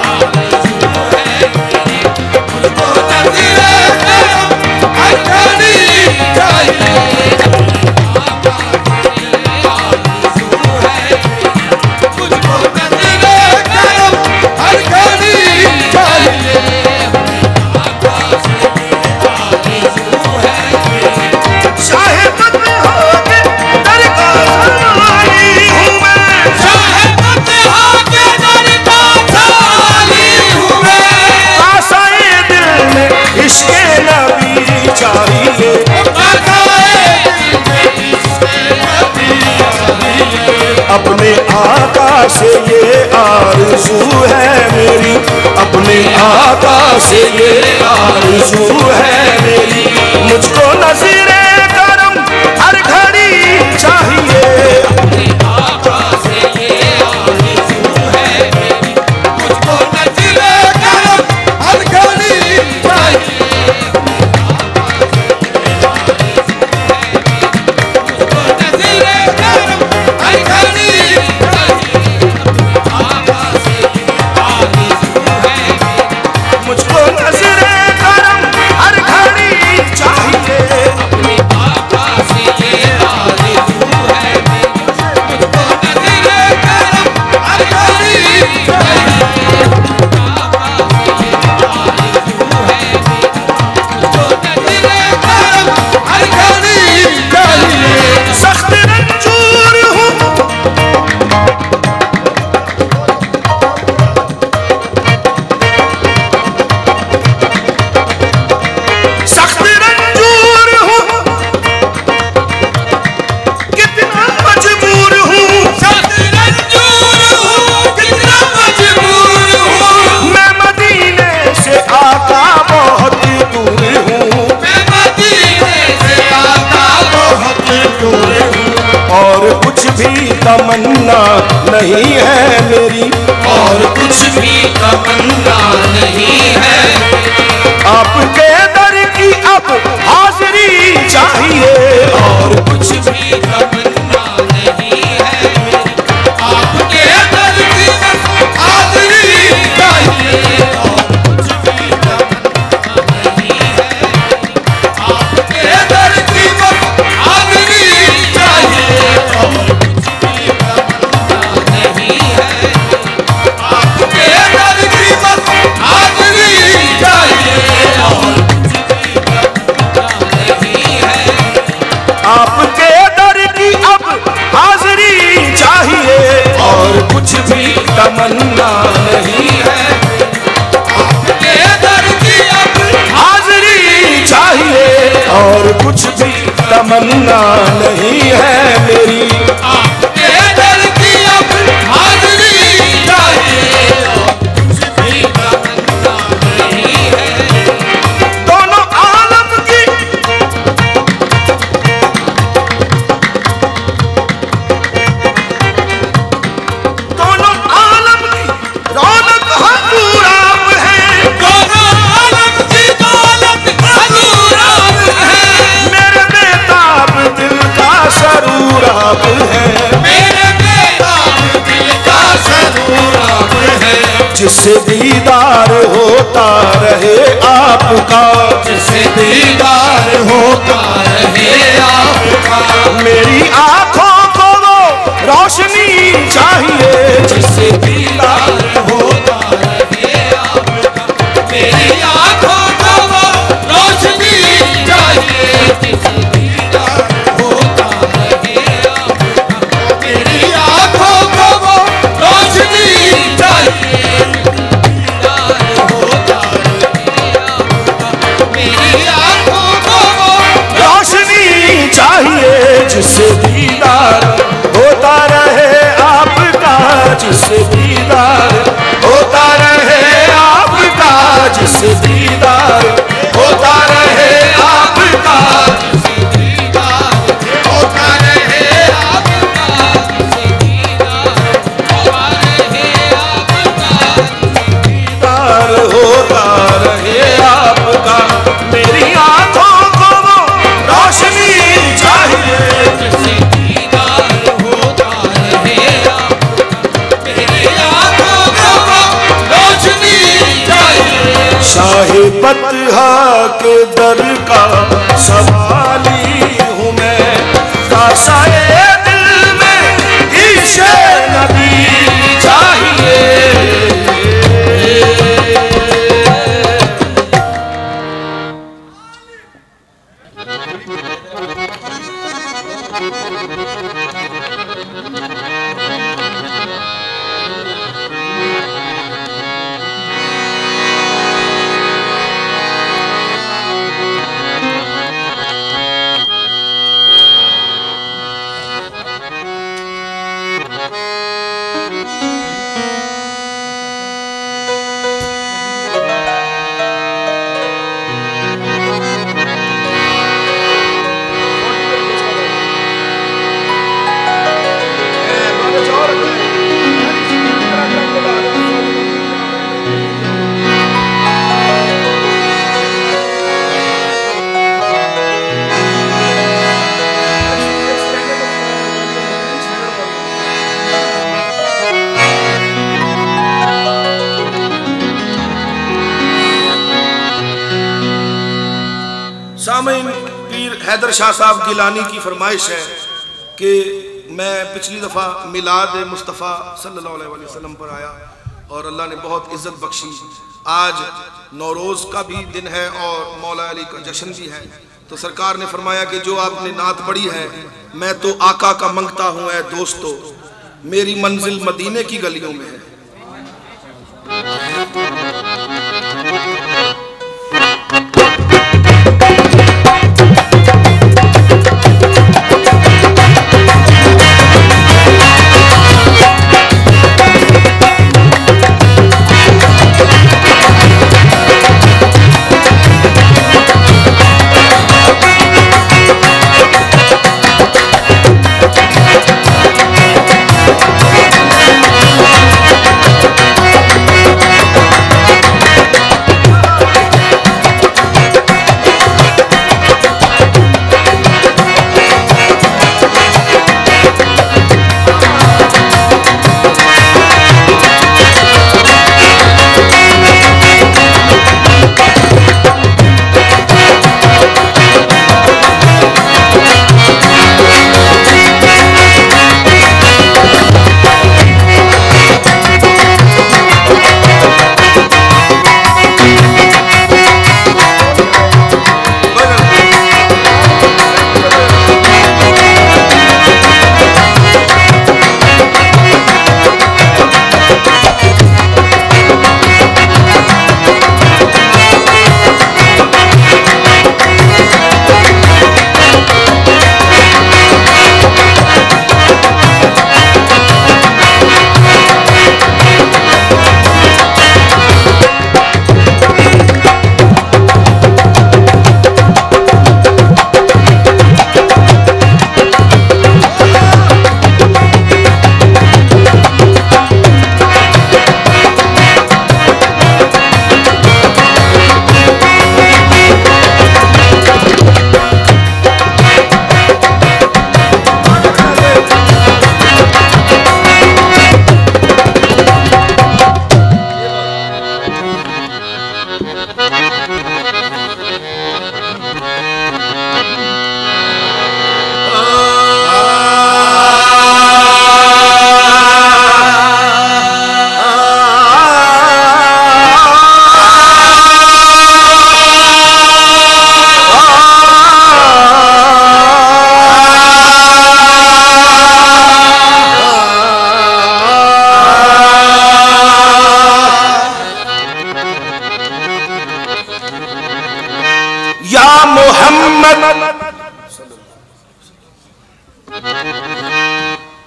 आरज़ू है मेरी। मुझको नज़ीर करम हर घड़ी चाहिए। अपने आका से ये आरज़ू है मेरी। मुझको नज़ीर करम हर घड़ी चाहिए। शाह फतहा के दर का सवाली हूँ मैं। शाह फतहा के दर का सवाली हूँ मैं। कासाए दिल में इश्क़े नबी चाहिए। कासाए दिल में इश्क़े नबी चाहिए। अपने आका से ये आरज़ू है मेरी। अपने आका से ये आरज़ू है मेरी। मुझको नज़ीर करम हर घड़ी चाहिए। अपने आका से ये आरज़ू है मेरी। मुझको नज़ीर करम हर घड़ी चाहिए। मुझको नज़ीर करम हर घड़ी चाहिए। आका से ये आरज़ू है मेरी। मुझको नज़ीर करम हर घड़ी चाहिए। नहीं है मेरी, और कुछ भी तमन्ना नहीं है। आपके दर की अब हाजिरी चाहिए, और कुछ भी तमन्ना नहीं है। आपके दर की बस हाजिरी चाहिए, और कुछ भी तमन्ना नहीं है। आपके दर की बस हाजिरी चाहिए, और कुछ भी तमन्ना नहीं है। आपके दर की बस हाजिरी चाहिए, और आपके दर की अब हाजिरी चाहिए, और कुछ भी तमन्ना नहीं है। आपके दर की अब हाजिरी चाहिए, और कुछ भी तमन्ना नहीं है मेरी। आपके दर की अब हाजिरी चाहिए, और कुछ भी तमन्ना नहीं है। दोनों आलम की दोनों आलम की रौनक हजूर आप हैं, दोनों आलम की दौलत हजूर आप हैं। मेरे बेताब दिल का सरूर आप हैं, मेरे बेताब दिल का सरूर आप हैं। जिससे दीदार होता रहे आपका, जिससे दीदार होता रहे आपका। मेरी आंखों को वो रोशनी चाहिए, जिससे दीदार होता रहे आपका। मेरी आंखों को वो रोशनी चाहिए, जिससे दीदार होता रहे आपका। मेरी आंखों को वो रोशनी चाहिए, दीदार होता रहे आपका। मेरी आंखों को वो रोशनी चाहिए, जिससे दीदार होता रहे आपका, जिससे दीदार होता रहे आपका, जिससे दीदार होता रहे आपका। दीदार होता रहे आपका, जिससे दीदार होता रहे आपका। दीदार होता रहे आपका, मेरी आंखों को वो रोशनी चाहिए, जिससे दीदार होता रहे आपका। मेरी आंखों को वो रोशनी चाहिए। शाहे बतहा के दर का सवाली हूँ मैं, कासाए दिल में ईशे नबी चाहिए। सामीन पीर हैदर शाह साहब गिलानी की फरमाइश है कि मैं पिछली दफ़ा मिलाद मुस्तफ़ा सल्लल्लाहु अलैहि वसल्लम पर आया और अल्लाह ने बहुत इज़्ज़त बख्शी। आज नौरोज़ का भी दिन है और मौला अली का जश्न भी है, तो सरकार ने फरमाया कि जो आपने नात पढ़ी है, मैं तो आका का मंगता हूँ ऐ दोस्तों, मेरी मंजिल मदीने की गलियों में है।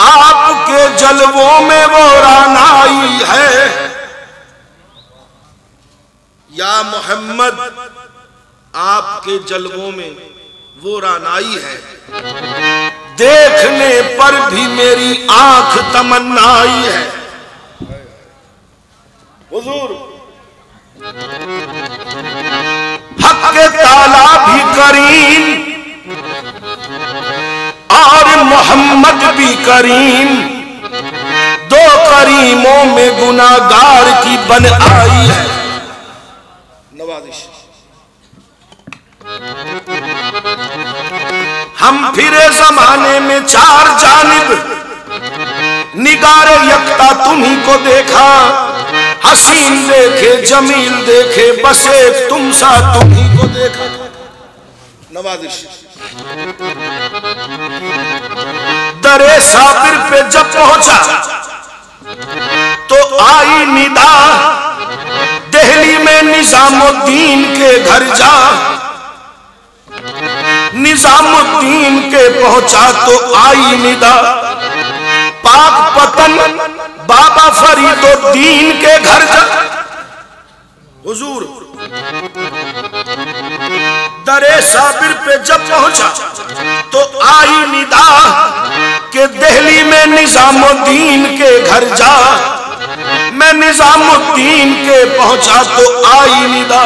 आपके जलवों में वो रानाई है, या मोहम्मद आपके जलवों में वो रानाई है, देखने पर भी मेरी आंख तमन्नाई है। हुजूर हक के ताला भी करीम और मोहम्मद भी करीम, दो करीमों में गुनाहगार की बन आई है। नवाजिश हम फिरे जमाने में चार जानिब, निगारे यकता तुम्ही को देखा, हसीन देखे जमील देखे, बस एक तुम सा तुम्ही को देखा। नवाजिश दरे साबिर पे जब पहुंचा तो आई निदा, दिल्ली में निजामुद्दीन के घर जा, निजामुद्दीन के पहुंचा तो आई निदा, पाक पतन बाबा फरीदुद्दीन के घर जा। हुजूर दरे साबिर पे जब पहुंचा तो आई निदा कि दिल्ली में निजामुद्दीन के घर जा, मैं निजामुद्दीन के पहुंचा तो आई निदा,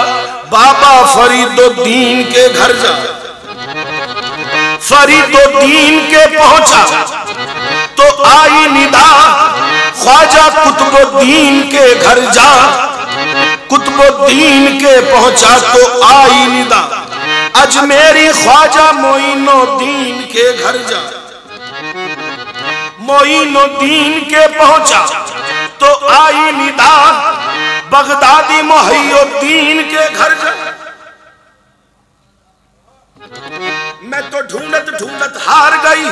बाबा फरीदुद्दीन के घर जा। फरीदुद्दीन के पहुंचा तो आई निदा, ख्वाजा कुतुबुद्दीन के घर जा, कुतुबुद्दीन के पहुंचा तो आई निदा, अजमेरी ख्वाजा मोइनुद्दीन के घर जा। मोइनुद्दीन के पहुंचा तो आई निदा, बगदादी मुहियुद्दीन के घर जा। मैं तो ढूंढत ढूंढत हार गई,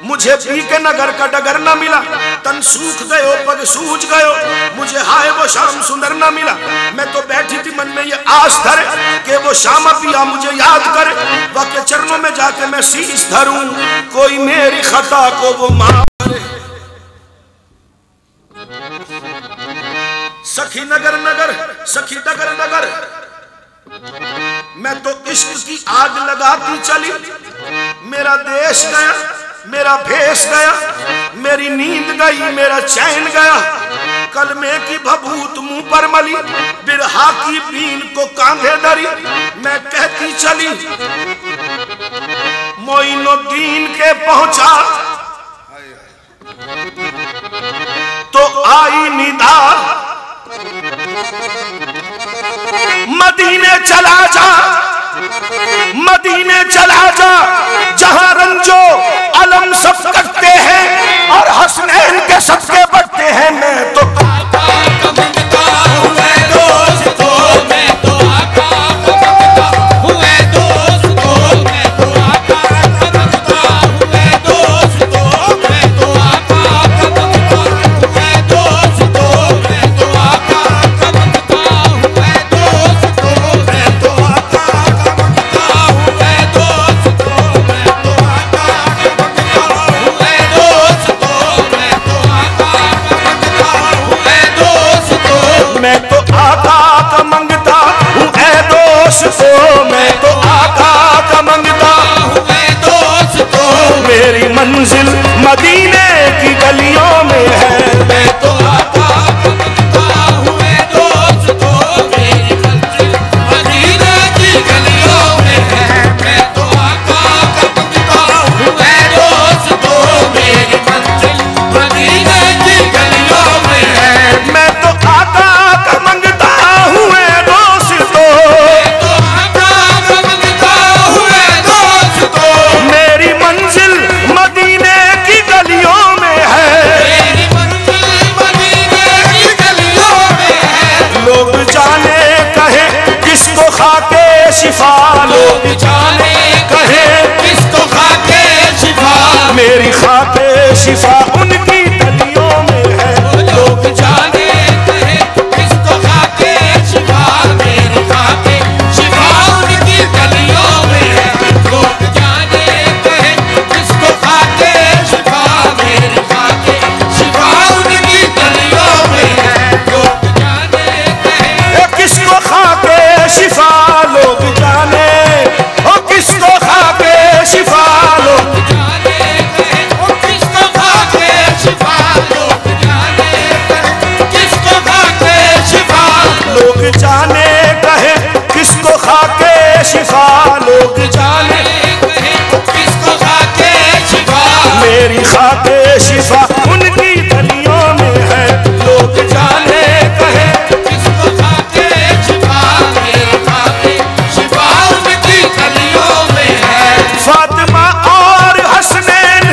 मुझे पी के नगर का डगर न मिला, तन सूख गयो पग सूझ गयो, मुझे हाय वो शाम सुंदर न मिला। मैं तो बैठी थी मन में ये आस धरे कि वो शाम पिया मुझे याद करे, वह चरणों में जाके मैं शीश धरूं, कोई मेरी खता को वो माफ करे। सखी नगर नगर सखी डगर डगर, मैं तो इश्क की आग लगाती चली, मेरा देश गया मेरा भेष गया, मेरी नींद गई मेरा चैन गया, कलमे की भभूत मुंह पर मली, बिरहा की बीन को कांधे धरी, मैं कहती चली। मोइनुद्दीन के पहुंचा तो आई निदा, मदीने चला जा मदीने चला जा, जहां रंजो अलम सब करते हैं और हसनैन के सबके बढ़ते हैं। मैं तो मेरी मंजिल मदीने की गलियों में है। मैं तो आका का हुए दोस्तों, मेरी मंजिल मदीने की गलियों में है। मैं तो आका का हुए दोस्तों, मेरी मंजिल मदीने की गलियों में है। मैं तो आका का मंगता हुए दोस्तों, तो आका का मंगता हुए दोस्तों, मेरी मंजिल मदीने की गलियों में है। मेरी मंजिल मदीने की गलियों में है। लोग जाने कहे किसको खाके शिफा, लोग जाने कहे किसको खाके शिफा, मेरी खाके शिफा उनकी गलियों में है। लोग जाने कहे किसको खाके शिफा, मेरी खाके शिफा उनकी गलियों में है। लोग जाने कहे किसको खाके मेरी खाके शिफा उनकी गलियों में है। लोग जाने कहे किसको खाके शिफा, मेरी खाके शिफा उनकी गलियों में है। फातिमा और हसनैन,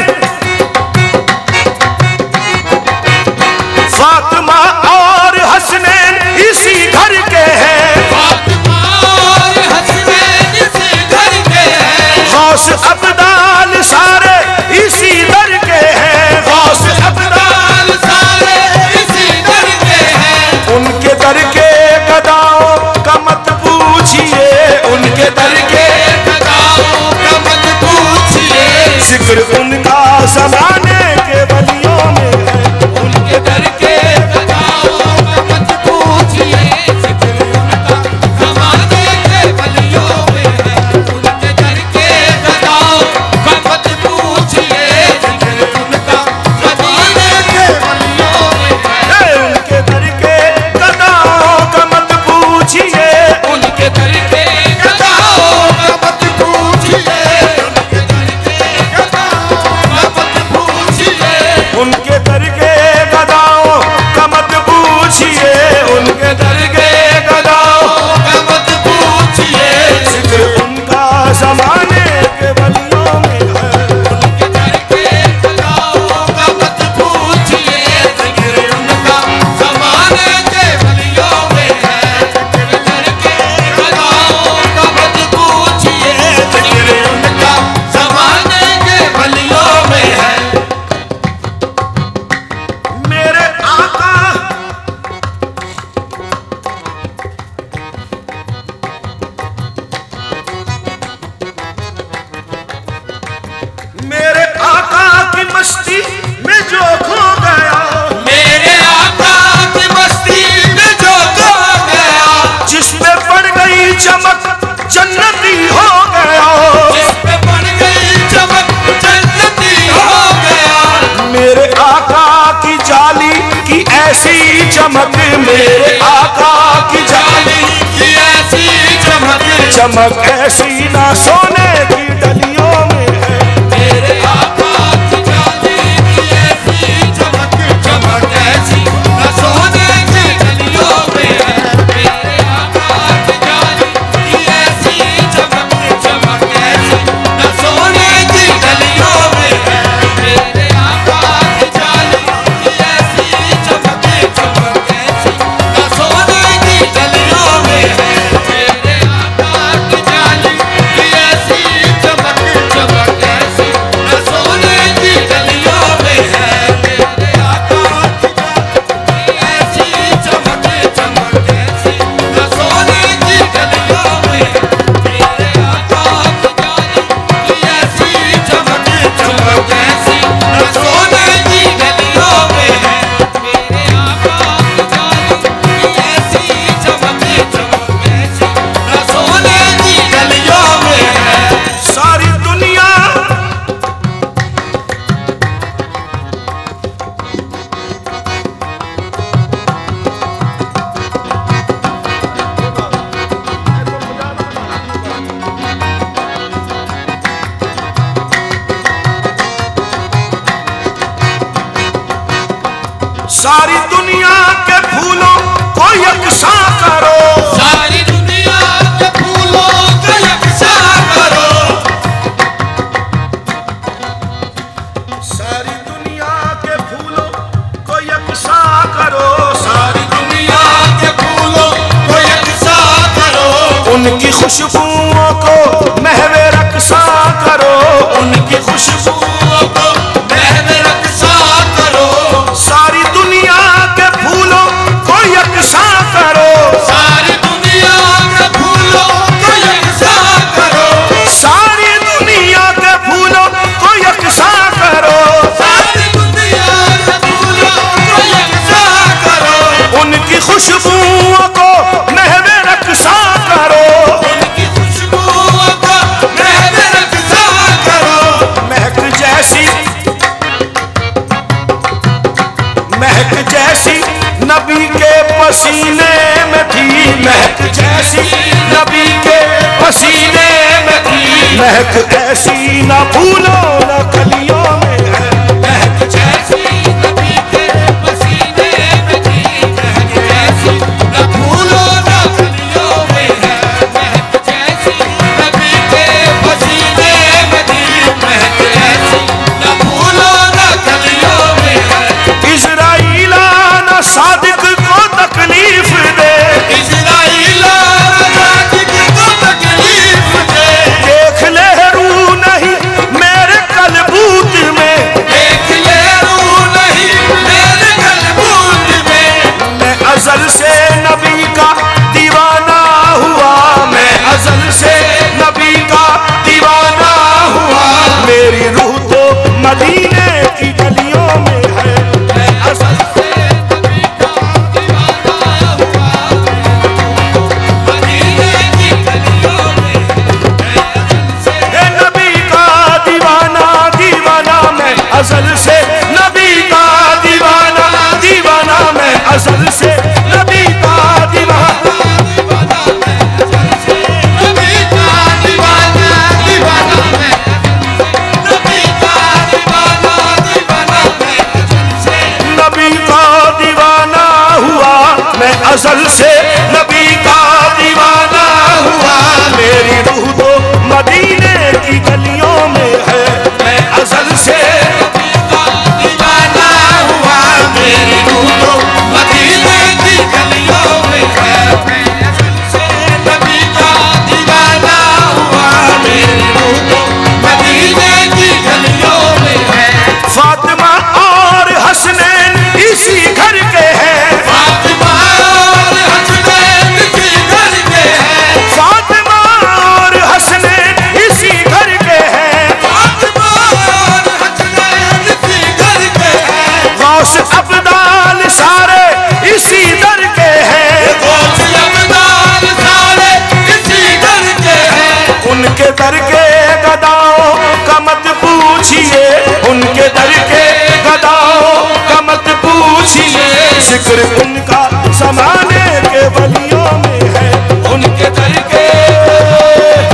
फातिमा और हसनैन इसी घर के हैं। फातिमा और हसनैन इसी घर के हैं। गौस अब्दाल सारे इसी दर के हैं। गौस अब्दाल सारे इसी दर के हैं। उनके दर के गदाओं का मत पूछिए, उनके दर के गदाओं का मत पूछिए। जिक्र उनका ज़माने के वलियों में है। उनके दर के गदाओं का मत पूछिए। जिक्र उनका ज़माने के वलियों में है। उनके दर के गदाओं का मत पूछिए। जिक्र उनका ज़माने के वलियों में है। उनके दर के गदाओं का मत पूछिए। उनके दर के गदाओं का मत पूछिए। उनके दर के गदाओं का मत पूछिए। उनके दर के गदाओं का मत पूछिए। उनके दर के गदाओं का मत पूछिए। जिक्र उनका ज़माने के वलियों में है। उनके दर के गदाओं का मत पूछिए। जिक्र उनका ज़माने के वलियों में है। उनके दर के गदाओं का मत पूछिए। जिक्र उनका ज़माने के वलियों में है। मेरे आका मेरे आका की मस्ती में जो खो गया, मेरे आका की मस्ती में जो खो गया। जिस पे पड़ गई चमक जन्नती हो गया। जिस पे पड़ गई चमक जन्नती हो गया। मेरे आका की जाली की ऐसी चमक, मेरे आका की जाली की ऐसी चमक, चमक ऐसी ना सोने की डलियों में है। मेरे आका की जाली की ऐसी चमक, चमक ऐसी न सोने की गलियों में है। मेरे आका की जाली की ऐसी चमक, चमक ऐसी न सोने की गलियों में है। मेरे आका की जाली की ऐसी चमक, चमक ऐसी न सोने की गलियों में है। मेरे आका की जाली की ऐसी चमक, चमक ऐसी न सोने की गलियों में है। मेरे आका की जाली की ऐसी चमक, चमक ऐसी न सोने की गलियों में है। मेरे आका की जाली की ऐसी चमक, चमक ऐसी न सोने की गलियों में है। मेरे आका की जाली की ऐसी चमक, चमक ऐसी न सोने की गलियों में है। सारी दुनिया सारी दुनिया के फूलों को यकसा करो। सारी दुनिया के फूलों को यकसा करो। सारी दुनिया के फूलों को यकसा करो। सारी दुनिया के फूलों को यकसा करो। उनकी खुशबुओं को महवे रक्सा करो। उनकी खुशबुओं को महवे रक्सा करो। सारी दुनिया के फूलों को यकसा करो। सारी दुनिया के फूलों को यकसा करो। सारी दुनिया के फूलों को यकसा करो। सारी दुनिया के फूलों को यकसा करो। उनकी खुशबुओं को महवे रक्सा करो। उनकी खुशबुओं को महवे रक्सा करो। महक जैसी नबी के पसीने में थी। महक जैसी नबी के पसीने में थी। महक ऐसी न फूलों न कलियों में है। मदीने की गलियों में है, मैं असल से नबी का दीवाना हुआ। मदीने की गलियों में मैं असल से नबी का दीवाना, दीवाना मैं असल से नबी का दीवाना, दीवाना मैं असल से नबी का दीवाना, दीवाना मैं असल से नबी का दीवाना, दीवाना मैं नबी का दीवाना, दीवाना मैं असल से नबी का दीवाना हुआ। मैं असल से नबी का दीवाना हुआ। मेरी रूह तो मदीने की गलियों में है, मैं असल से नबी का दीवाना हुआ। मेरी रूह तो मदीने की गलियों में है, मैं असल से नबी का दीवाना हुआ। मेरी रूह तो मदीने की गलियों में है। फातिमा और हसनैन इसी घर के हैं, फातिमा और हसनैन इसी घर के हैं, फातिमा और हसनैन इसी घर के हैं, फातिमा और हसनैन इसी घर के हैं। गौस अब्दाल सारे इसी दर के हैं, गौस अब्दाल सारे इसी दर के हैं। उनके दर के गदाओं का मत पूछिए, उनके दर के गदाओं का मत पूछिए। जिक्र उनका समाने के वलियों में है, उनके दर के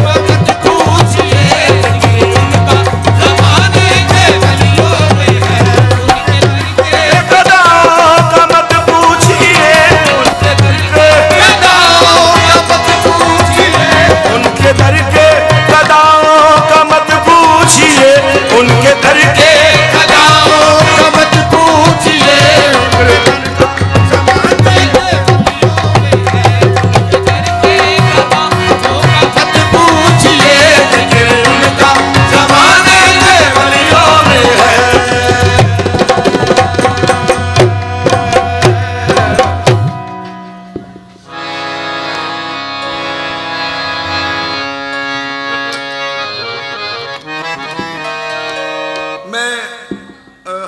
मत पूछिए। जिक्र उनका समाने के वलियों में है, उनके दर के गदाओं का मत पूछिए। उनके दर के गदाओं का मत पूछिए, उनके दर के गदाओं का मत पूछिए, उनके दर के गदाओं का मत पूछिए।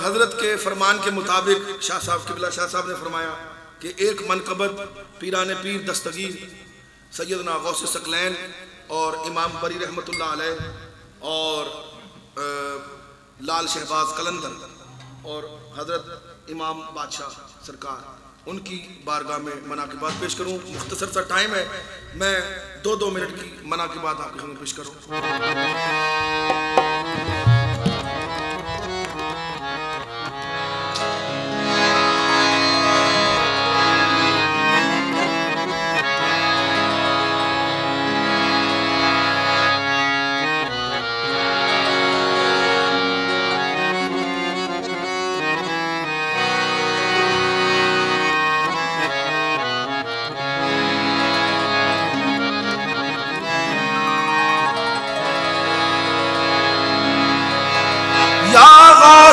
हजरत के फरमान के मुताबिक शाह साहब किबला शाह साहब ने फरमाया कि एक मनकबत पीराने पीर दस्तगीर सैयदना गौस सकलैन और इमाम बरी रहमतुल्लाह अलैह और लाल शहबाज कलंदर और हजरत इमाम बादशाह सरकार, उनकी बारगाह में मनाक़िबात पेश करूँ। मुख्तसर सा टाइम है, मैं 2-2 मिनट की मनाक़िबात आपके सामने पेश करूँ।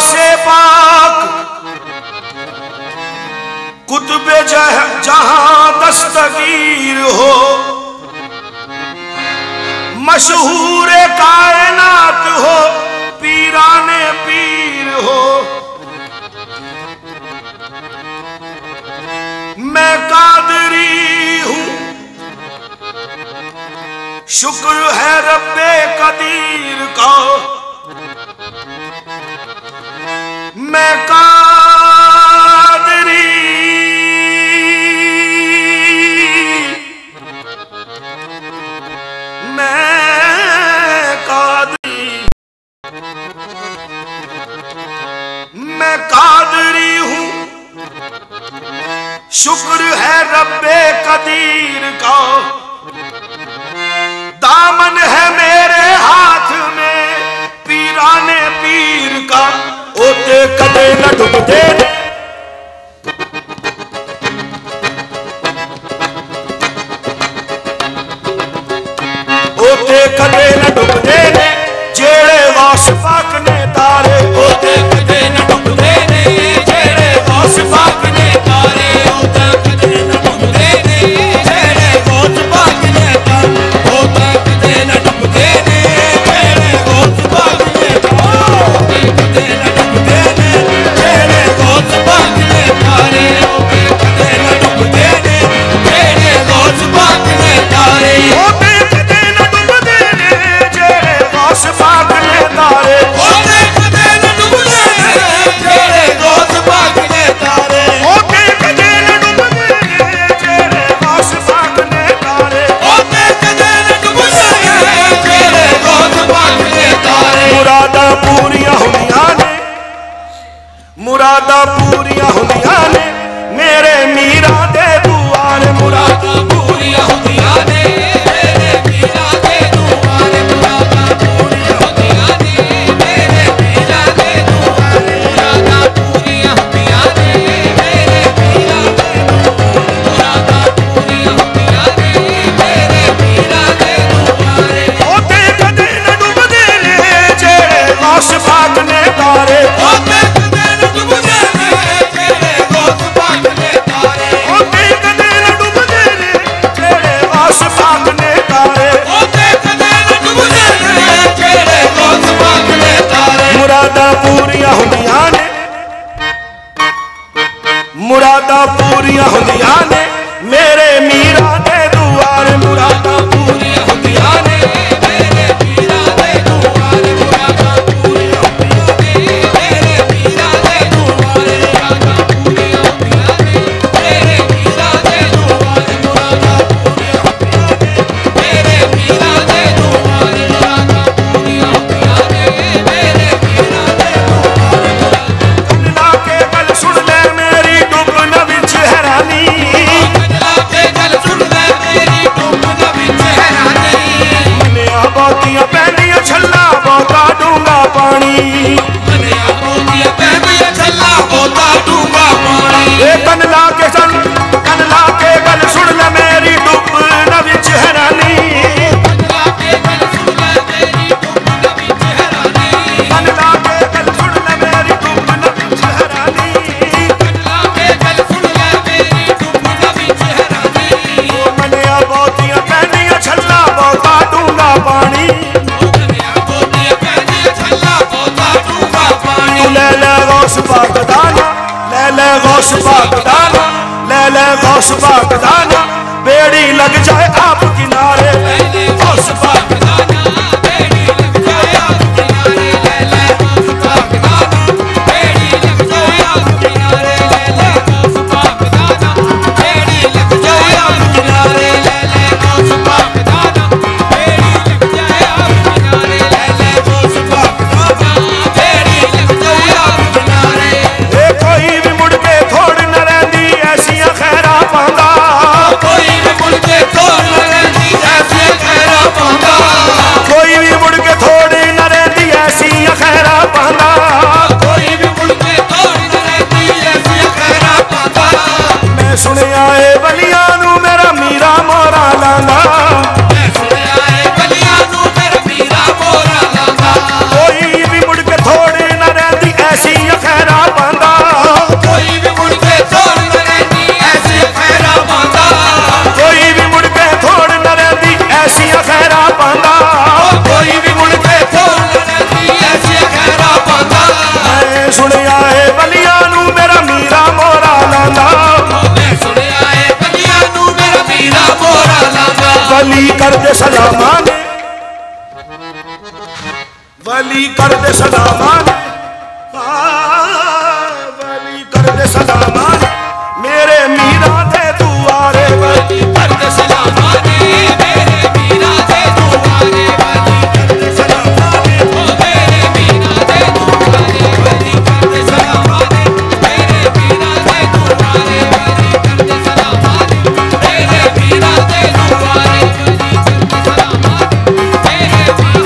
से पाक कुतुबे जहां दस्तगीर हो, मशहूर कायनात हो, पीराने पीर हो। मैं कादरी हूं, शुक्र है रब्बे कदीर का। मैं कादरी, मैं कादरी, मैं कादरी हूं, शुक्र है रब्बे कदीर का। दामन है मेरे हाथ में पीराने पीर का। ओते कदे न डुबदे, ओते कदे न डुबदे ने जेड़े गौस पाक ने तारे। ओते कदे न डुबदे ने जेड़े गौस पाक ने तारे। ओते कदे न डुबदे ने जेड़े गौस पाक ने तारे। ओते कदे न डुबदे ने जेड़े गौस पाक ने तारे। पूरियां होंदियां ने मेरे मीरा दे दुआर मुरादां पूरियां होंदियां ने मेरे मीरा दे दुआर मुरादां पूरियां होंदियां ने मेरे मीरा दे दुआर मुरादां पूरियां होंदियां ने मेरे मीरा दे दुआर मुरादां पूरियां होंदियां ने मेरे मीरा दे दुआर ओते कदे न डुबदे ने जेड़े गौस पाक ने तारे ओते कदे न डुबदे ने जेड़े गौस पाक ने तारे ओते कदे न डुबदे ने जेड़े गौस पाक ने तारे ओते कदे न डुबदे ने जेड़े गौस पाक ने तारे मुरादां पूरियां होंदियां ने मुरादां पूरियां होंदियां ने मेरे मीरा दे दुआर मुरादां पूरियां होंदियां ने मेरे मीरा दे दुआर मुरादां पूरियां होंदियां ने मेरे मीरा दे दुआर मुरादां पूरियां होंदियां ने मेरे मीरा दे दुआर मुरादां पूरियां होंदियां ने मेरे मीरा दे दुआर मुरादां पूरियां होंदियां ने मेरे मीरा दे दुआर कन्ना के गल सुन ले मेरी डुबन विच हैरानी कन्ना के गल सुन ले मेरी डुबन विच हैरानी मनिया बहुतियां पैंदियां छल्ला बहुता डूंगा पानी मनिया बहुतियां पैंदियां छल्ला बहुता डूंगा पानी ए कन ला के गल सुन ले मेरी डुबन विच हैरानी कन ला के गल सुन ले मेरी डुबन विच हैरानी कन ला के गल सुन ले मेरी डुबन विच हैरानी कन ला के गल सुन ले मेरी डुबन विच हैरानी ओ मनिया बहुतियां पैंदियां छल्ला बहुता डूंगा पानी मनिया बहुतियां पैंदियां छल्ला बहुता डूंगा पानी ले ले गौस पाक दाना ले ले गौस पाक दाना ले ले गौस पाक दाना बेड़ी लग जाए आप किनारे ले ले गौस पाक दाना बेड़ी लग जाए आप किनारे ले ले गौस पाक दाना बेड़ी लग जाए आप किनारे ले ले गौस पाक दाना बेड़ी लग जाए आप किनारे ले ले गौस पाक दाना बेड़ी लग जाए आप किनारे ले ले गौस पाक दाना बेड़ी लग जाए आप किनारे ए कोई भी मुड़ के थोड़ न रहंदी ऐसियां खैरा पांदा कोई भी मुड़ के थोड़ न रहंदी ऐसियां खैरा पांदा कोई भी मुड़ के थोड़ न रहंदी ऐसियां खैरा पांदा कोई भी मुड़ के थोड़ न रहंदी ऐसियां खैरा पांदा मैं सुनिया ए बलियां नू मेरा मीरा मोरा लांदा मैं सुनिया ए बलियां नू मेरा मीरा मोरा लांदा कोई भी मुड़ के थोड़ न रहंदी ऐसियां खैरा पांदा कोई भी मुड़ के थोड़ न रहंदी ऐसियां खैरा पांदा कोई भी मुड़ के थोड़ न रहंदी ऐसियां खैरा पांदा कोई भी मुड़ के थोड़ न रहंदी ऐसियां खैरा पांदा मैं सुनिया ए बलियां नू मेरा मीरा मोरा लांदा मैं सुनिया ए बलियां नू मेरा मीरा मोरा लांदा वली कर दे सलामां ने वली कर दे सलामां ने वली कर दे सलामां ने मेरे मीरा दे दुआरे वली कर दे सलामां ने मेरे मीरा दे दुआरे वली कर दे सलामां ने मेरे मीरा दे दुआरे वली कर दे सलामां ने मेरे मीरा दे दुआरे वली कर दे सलामां ने मेरे मीरा दे दुआरे वली कर दे सलामां ने मेरे मीरा दे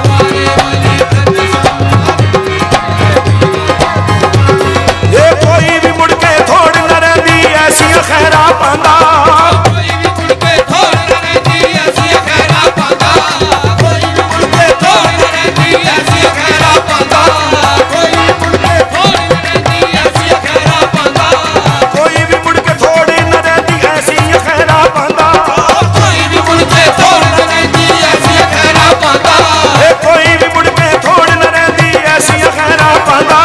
दुआरे वली कर दे सलामां ये कोई भी मुड़ के थोड़ न रहंदी ऐसियां खैरा पांदा कोई भी मुड़ के थोड़ न रहंदी ऐसियां खैरा पांदा कोई भी मुड़ के थोड़ न रहंदी ऐसियां खैरा पांदा कोई भी मुड़ के थोड़ न रहंदी ऐसियां खैरा पांदा कोई भी मुड़ के थोड़ न रहंदी ऐसियां खैरा पांदा कोई भी मुड़ के थोड़ न रहंदी ऐसियां खैरा पांदा कोई भी मुड़ के थोड़ न रहंदी ऐसियां खैरा पांदा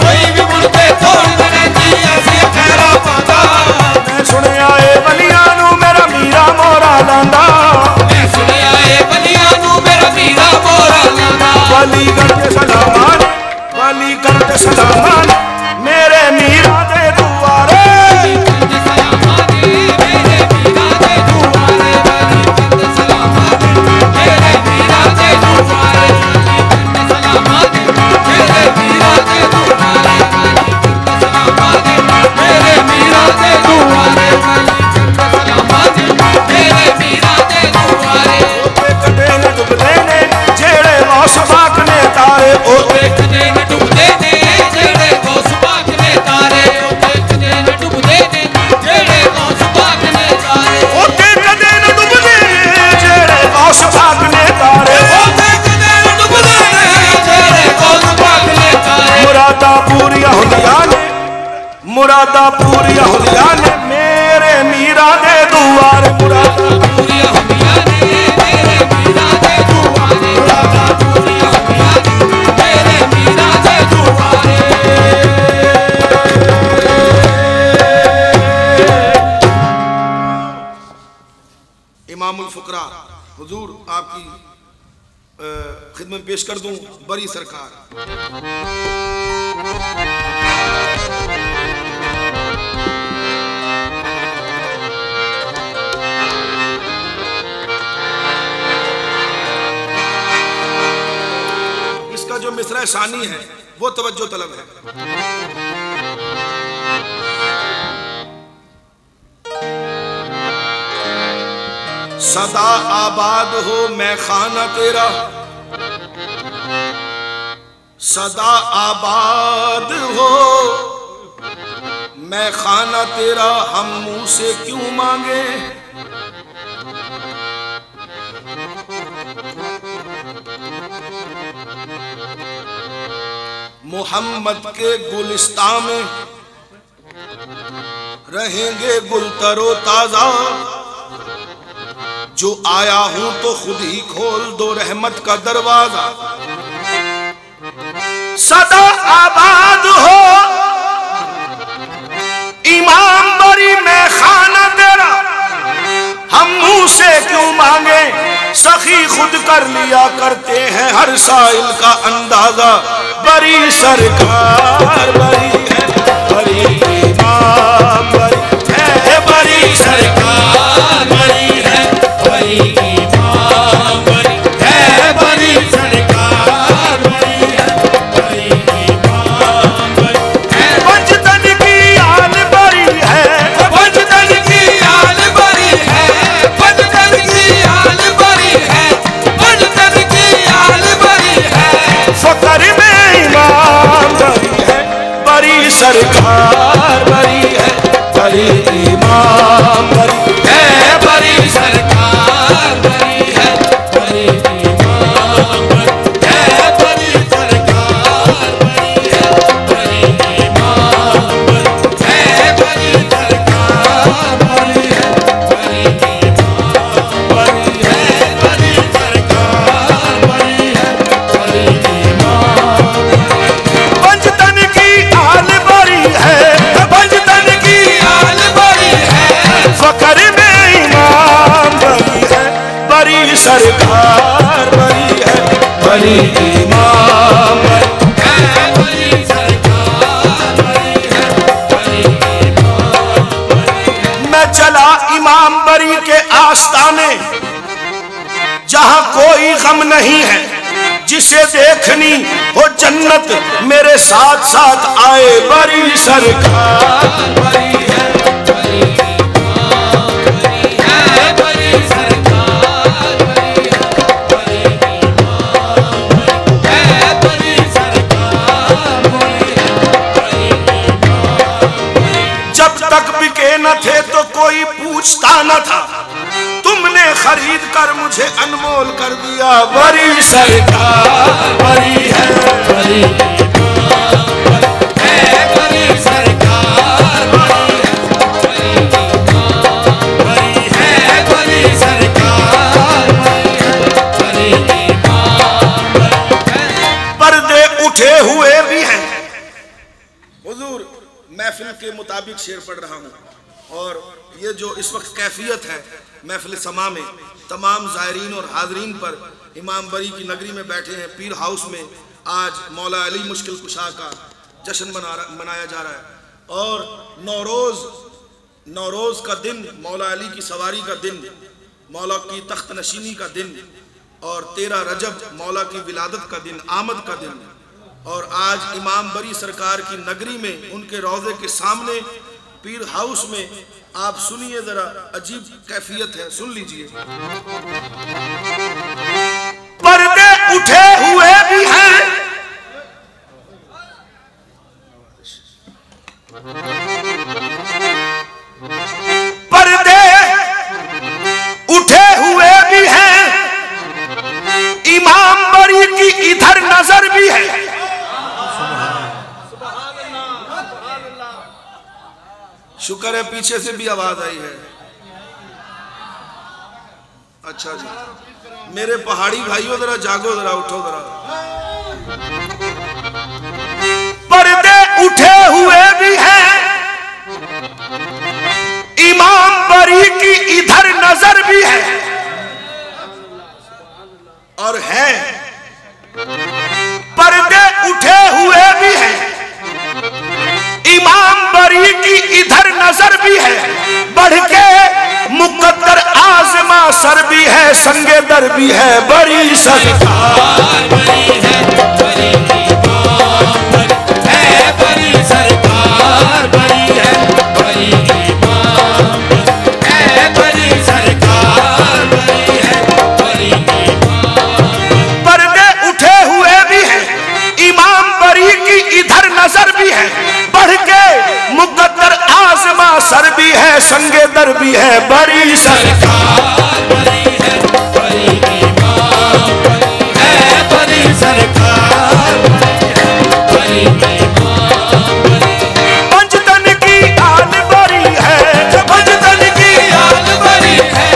कोई भी मुड़ के थोड़ न रहंदी ऐसियां खैरा पांदा मैं सुनिया ए बलियां नू मेरा मीरा मोरा लांदा मैं सुनिया ए बलियां नू मेरा मीरा मोरा लांदा वली करके सलामां ने वली करके सलामां ने मेरे मीरा दे दुआरे कर दे सलामां ने मेरे मीरा दे दुआरे वली कर दे सलामां ने मेरे मीरा दे दुआरे वली कर दे सलामां ने मेरे मीरा दे दुआरे वली कर दे मुरादा पूरिया होलिया ने मेरे मीरा दे दुआर मुरादा पूरिया होलिया ने मेरे मीरा दे दुआर मुरादा पूरिया होलिया ने मेरे मीरा दे दुआर। इमामुल फुकरा हुजूर आपकी खिदमत पेश कर दूं बरी सरकार। इसका जो मिसरा शानी है वो तवज्जो तलब है। सदा आबाद हो मैं खाना तेरा, सदा आबाद हो मैं खाना तेरा, हम मुंह से क्यों मांगे। मोहम्मद के गुलिस्तान में रहेंगे गुल तरो ताजा, जो आया हूं तो खुद ही खोल दो रहमत का दरवाजा। सदा आबाद हो इमाम बरी में खाना तेरा, हम मुंह से क्यों मांगे। सखी खुद कर लिया करते हैं हर साइल का अंदाजा। बरी सरकार बरी है, बरी इमाम बरी है, बरी सरकार बरी है, बरी इमाम बरी है, बरी सरकार बरी है, बरी इमाम बरी है। वजदन की आल बरी है, वजदन की आल बरी है, वजदन की आल बरी है, वजदन की आल बरी है। फकर में इमाम बरी है, बरी सरकार बरी है, बरी इमाम बरी है, बरी सरकार बरी है, बरी इमाम बरी है, बरी सरकार बरी है, बरी इमाम बरी है, बरी सरकार बरी है, बरी इमाम बरी है, बरी सरकार बरी है, बरी इमाम वजदन की आल बरी है, वजदन की आल बरी है। फकर में इमाम बरी है, बरी सरकार बरी है, बरी इमाम बरी है, बरी सरकार बरी है, बरी इमाम बरी है। मैं चला इमाम बरी के आस्ताने, जहां कोई गम नहीं है, जिसे देखनी हो जन्नत मेरे साथ साथ आए। बरी सरकार बरी है, बरी इमाम बरी है, बरी सरकार बरी है, बरी इमाम बरी है, बरी सरकार बरी है, बरी इमाम बरी। जब तक बिके न थे तो कोई पूछता न था, तुमने खरीद कर मुझे अनमोल कर दिया। बरी सरकार बरी है, बरी इमाम बरी है, बरी सरकार बरी है, बरी इमाम बरी है, बरी सरकार बरी है, बरी इमाम बरी है। पर्दे उठे हुए भी हैं। हुजूर महफिल के मुताबिक शेर पढ़ रहा हूँ, और ये जो इस वक्त कैफियत है महफिल समा में, तमाम ज़ायरीन और हाजरीन पर इमाम बरी की नगरी में बैठे हैं पीर हाउस में। आज मौला अली मुश्किल कुशा का जश्न मनाया जा रहा है, और नौरोज़ का दिन, मौला अली की सवारी का दिन, मौला की तख्त नशीनी का दिन, और 13 रजब मौला की विलादत का दिन, आमद का दिन। और आज इमाम बरी सरकार की नगरी में उनके रोज़े के सामने पीर हाउस में, आप सुनिए जरा, अजीब कैफियत है, सुन लीजिए। पर्दे उठे हुए भी हैं, पर्दे उठे हुए भी हैं, इमाम बरी की इधर नजर भी है। शुक्र है पीछे से भी आवाज आई है। अच्छा जी, मेरे पहाड़ी भाइयों जरा जागो, जरा उठो जरा। पर्दे उठे हुए भी हैं, इमाम बरी की इधर नजर भी है, और है पर्दे उठे हुए भी हैं, इमाम बरी की इधर नजर भी है, बढ़ के मुकद्दर आज़मा सर भी है, संगे दर भी है, बड़ी सरकार बड़ी है, बड़ी इमाम है, बड़ी सरकार बड़ी है, बड़ी इमाम है, बड़ी सरकार बड़ी है, बड़ी इमाम। पर्दे उठे हुए भी हैं, इमाम बरी की इधर नजर भी है, बढ़ के मुकद्दर आज़मा सर भी है, संगे दर भी है, बड़ी सरकार बड़ी है, बड़ी इमाम है, बड़ी सरकार बड़ी इमाम। पंचतन की आन बड़ी है, पंचतन की आन बड़ी है,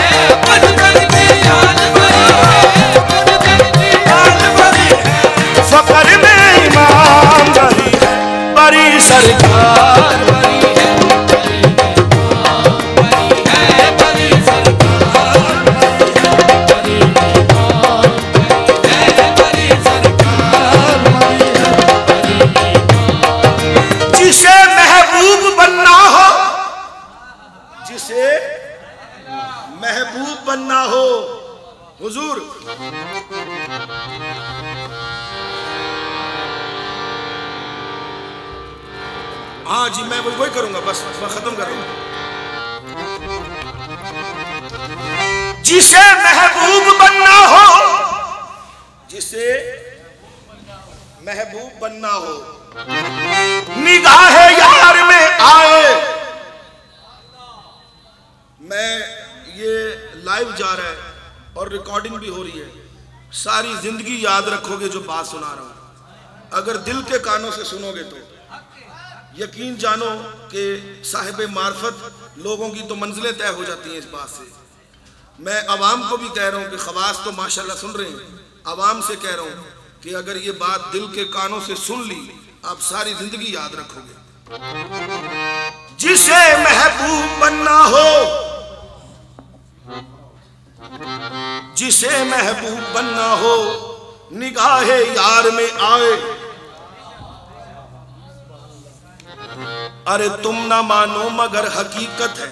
पंचतन की आन बड़ी है, पंचतन की आन बड़ी है, फकर में इमाम बड़ी है, बड़ी सरकार बड़ी है, जिसे महबूब बनना हो, जिसे महबूब बनना हो। हुजूर हाँ जी, मैं वही करूंगा, बस मैं खत्म कर रहा हूं। जिसे महबूब बनना हो, जिसे महबूब बनना हो, निगाहे यार में आए। मैं ये लाइव जा रहा है और रिकॉर्डिंग भी हो रही है, सारी जिंदगी याद रखोगे जो बात सुना रहा हूं। अगर दिल के कानों से सुनोगे तो यकीन जानो कि साहिब मार्फत लोगों की तो मंजिलें तय हो जाती हैं इस बात से। मैं अवाम को भी कह रहा हूं कि खवास तो माशाल्लाह सुन रहे हैं, अवाम से कह रहा हूं कि अगर ये बात दिल के कानों से सुन ली, आप सारी जिंदगी याद रखोगे। जिसे महबूब बनना हो, जिसे महबूब बनना हो, निगाहे यार में आए। अरे तुम ना मानो मगर हकीकत है,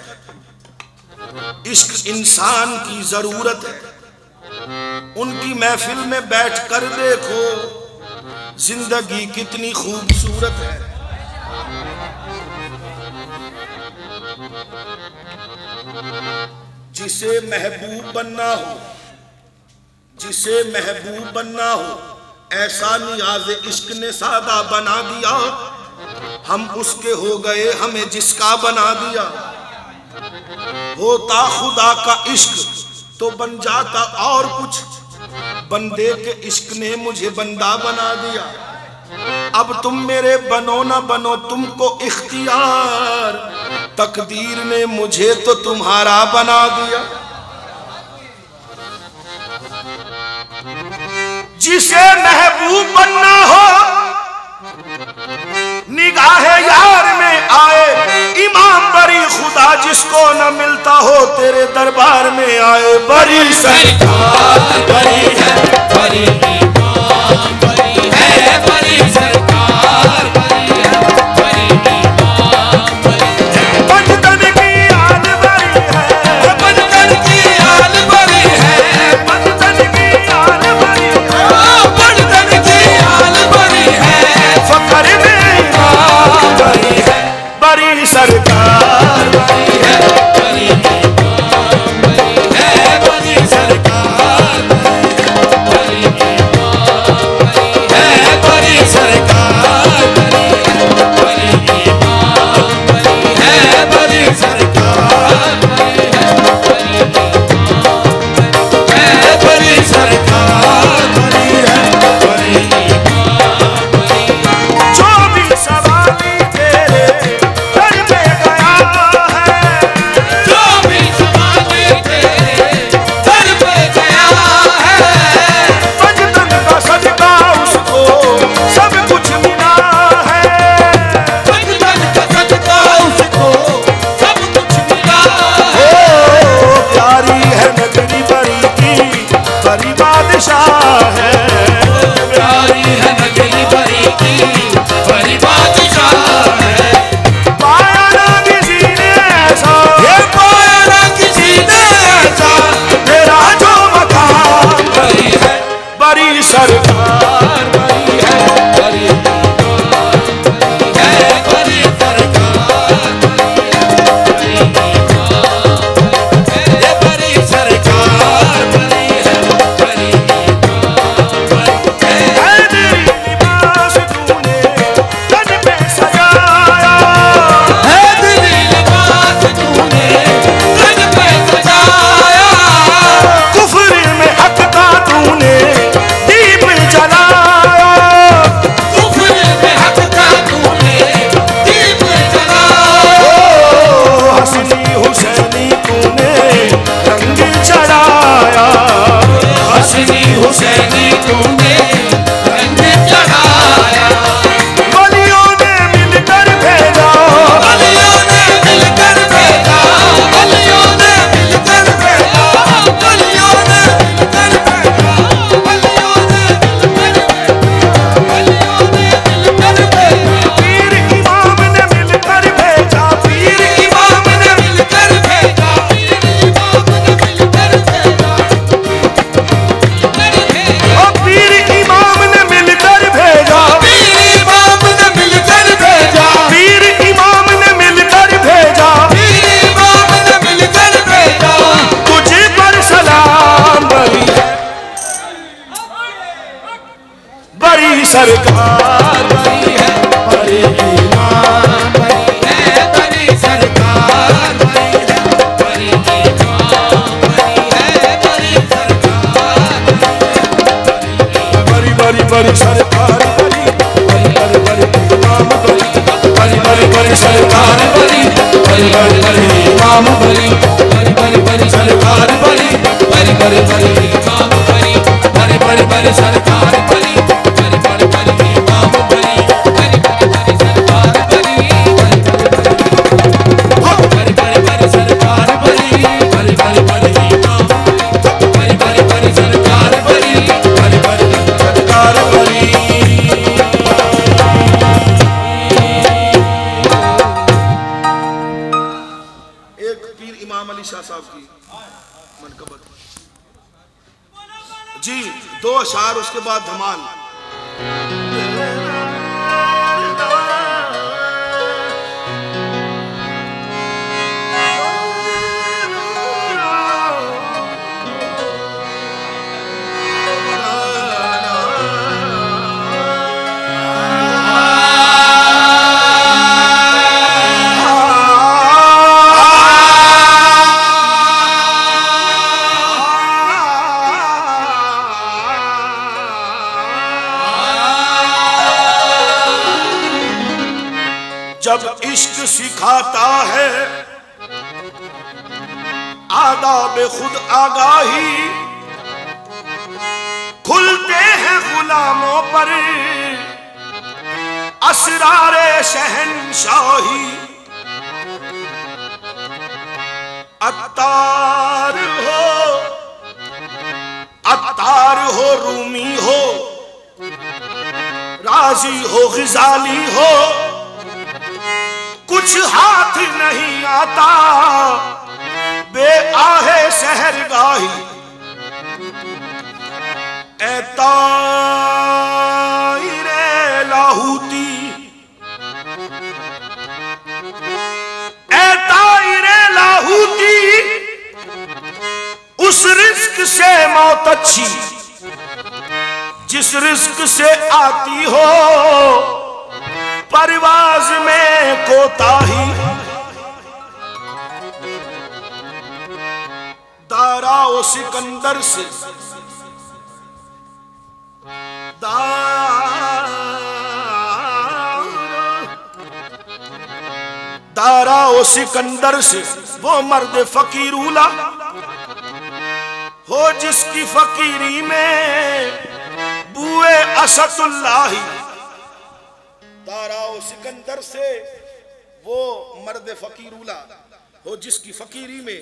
इश्क इंसान की जरूरत है। उनकी महफिल में बैठ कर देखो, जिंदगी कितनी खूबसूरत है। जिसे महबूब बनना हो, जिसे महबूब बनना हो, ऐसा नियाज़ इश्क ने सादा बना दिया। हम उसके हो गए, हमें जिसका बना दिया। होता खुदा का इश्क तो बन जाता और कुछ, बंदे के इश्क ने मुझे बंदा बना दिया। अब तुम मेरे बनो ना बनो, तुमको इख्तियार, तकदीर ने मुझे तो तुम्हारा बना दिया। जिसे महबूब बनना हो, निगाहे यार में आए। इमाम बरी खुदा जिसको न मिलता हो, तेरे दरबार में आए। बड़ी सरकार बड़ी है, बड़ी इमाम बड़ी है, बड़ी सरकार बड़ी है, बड़ी इमाम बड़ी है। पंचतन की आन बड़ी है, पंचतन की आन बड़ी है, पंचतन की आन बड़ी है, पंचतन की आन बड़ी है, फकर में इमाम बड़ी है, बड़ी सरकार बड़ी है, बड़ी इमाम बड़ी है, बड़ी सरकार बड़ी है, बड़ी बड़ी बड़ी इमाम बड़ी बड़ी बड़ी बड़ी सरकार बड़ी बड़ी बड़ी बड़ी इमाम बड़ी बड़ी बड़ी बड़ी सरकार बड़ी बड़ी बड़ी बड़ी इमाम बड़ी बड़ी बड़ी बड़ी सरकार बड़ी बड़ी बड़ी बड़ी सरकार बड़ी बड़ी बड़ी बड़ी इमाम बड़ी बड़ी बड़ी सरकार बड़ी बड़ी बड़ी सरकार बड़ी। इमाम अली शाह साहब की मनकबत जी, 2 अशार उसके बाद धमाल। जब इश्क सिखाता है आदाब खुद आगाही, खुलते हैं गुलामों पर असरारे शहनशाही। अत्तार हो रूमी हो, राजी हो गिजाली हो, कुछ हाथ नहीं आता बे आहे सहरगाही। ए ताइरे लाहूती, ए ताइरे लाहूती, उस रिस्क से मौत अच्छी जिस रिस्क से आती हो परवाज में कोताही। दाराओ सिकंदर से दाराओ सिकंदर से वो मर्द फकीरूला हो जिसकी फकीरी में बुए असदुल्लाही। दाराओ सिकंदर से वो मर्द फकीरूला हो जिसकी फकीरी में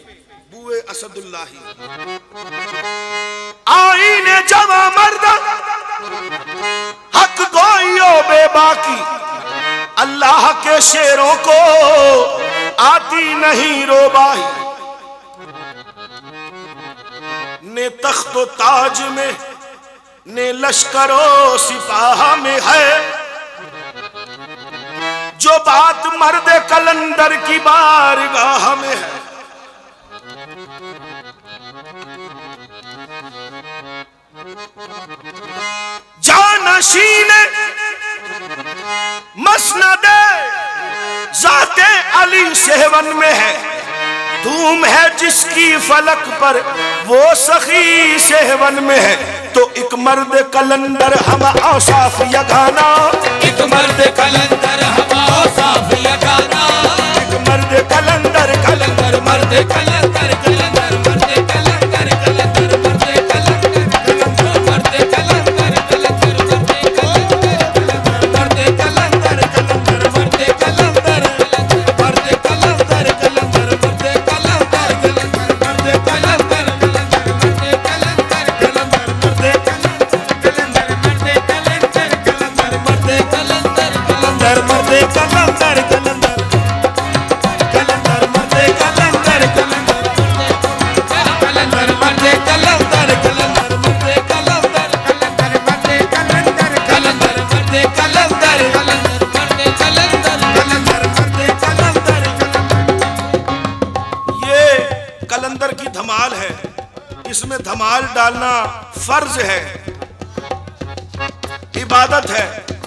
बुए असदुल्लाही। आईने जवा मर्द हक गोइयो बेबाकी, अल्लाह के शेरों को आती नहीं रोबाही। ने तख्तो ताज में ने लश्करो सिपाह में है जो बात मर्द कलंदर की बारगाह में है। जानशीन मसनदे ज़ाते अली सेवन में है, धूम है जिसकी फलक पर वो सखी सेवन में है। तो एक मर्द कलंदर हम औसाफ यगाना, एक मर्द कलंदर हम औसाफ यगाना, एक मर्द कलंदर कलंदर मर्द कलंदर कलंदर मर्द कलंदर कलंदर मर्द कलंदर कलंदर मर्द कलंदर कलंदर मर्द कलंदर कलंदर मर्द कलंदर मर्द कलंदर कलंदर मर्द कलंदर मर्द कलंदर कलंदर की धमाल है, इसमें धमाल डालना फर्ज है, इबादत है।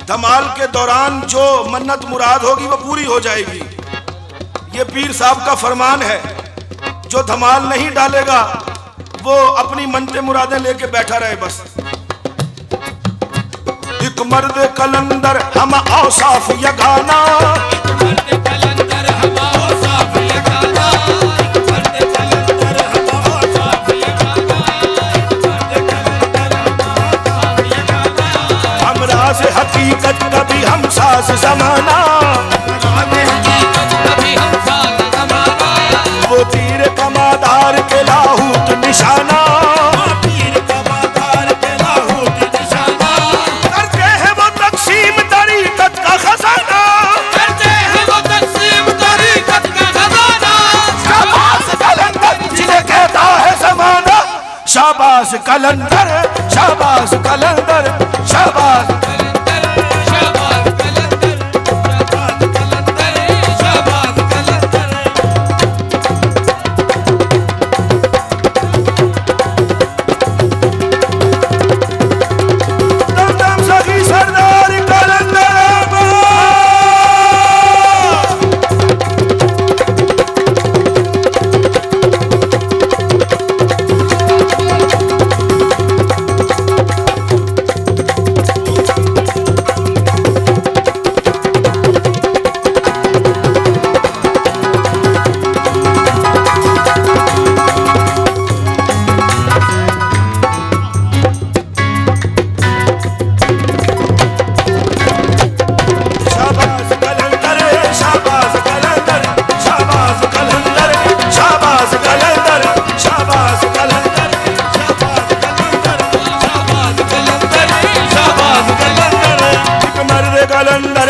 धमाल के दौरान जो मन्नत मुराद होगी वो पूरी हो जाएगी। ये पीर साहब का फरमान है, जो धमाल नहीं डालेगा वो अपनी मनते मुरादें लेके बैठा रहे बस। एक मर्द कलंदर हम औसाफ यगाना, मर्द कलंदर हम औसाफ यगाना, शाबाश जमाना, वो तीर कमादार के लाहूत निशाना, तीर कमादार के लाहूत निशाना, करते हैं वो तकसीम तरीकत का खजाना, करते हैं वो तकसीम तरीकत का खजाना। शाबाश कलंदर जिन्हें कहता है जमाना, शाबाश कलंदर, शाबाश कलंदर, शाबाश कलंदर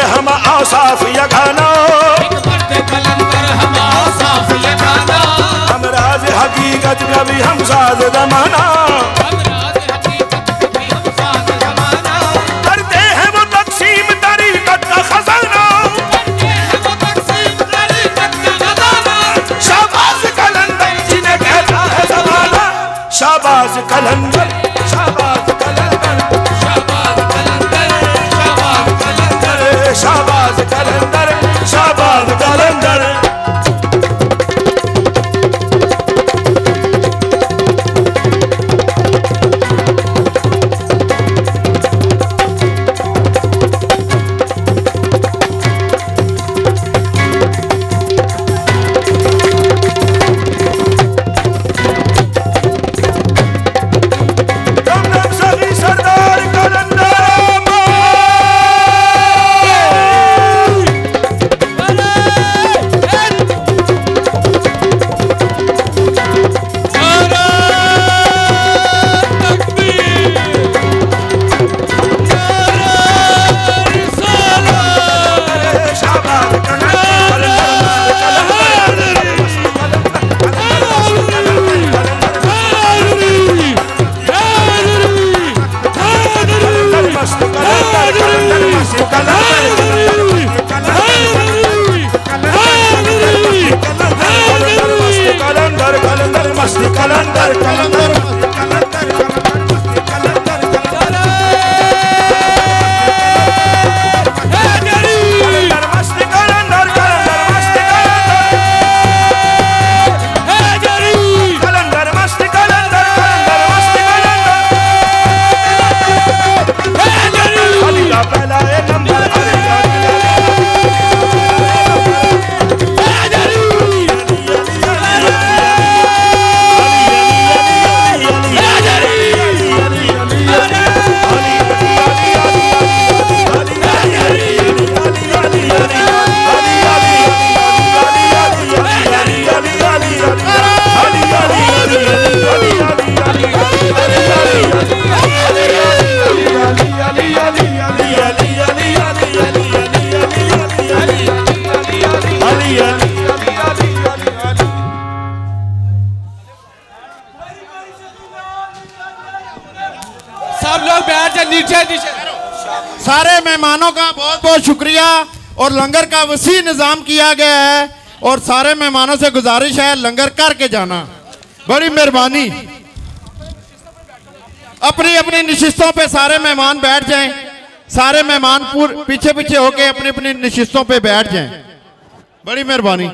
हम आसाफ यगाना, हम राज हकीकत कभी हम साज जमाना, करते हैं वो तकसीम तरीकत का खजाना, शाबाश कलंदर जिन्हें कहता है जमाना, शाबाश कलंदर, शाबाश कलंदर, शाबाश कलंदर, शाबाश कलंदर। सारे मेहमानों का बहुत बहुत शुक्रिया और लंगर का वसी निज़ाम किया गया है और सारे मेहमानों से गुजारिश है लंगर करके जाना, बड़ी मेहरबानी। अपनी अपनी नशिस्तों पे सारे मेहमान बैठ जाएं, सारे मेहमान पीछे पीछे होके अपनी अपनी नशिस्तों पे बैठ जाएं, बड़ी मेहरबानी।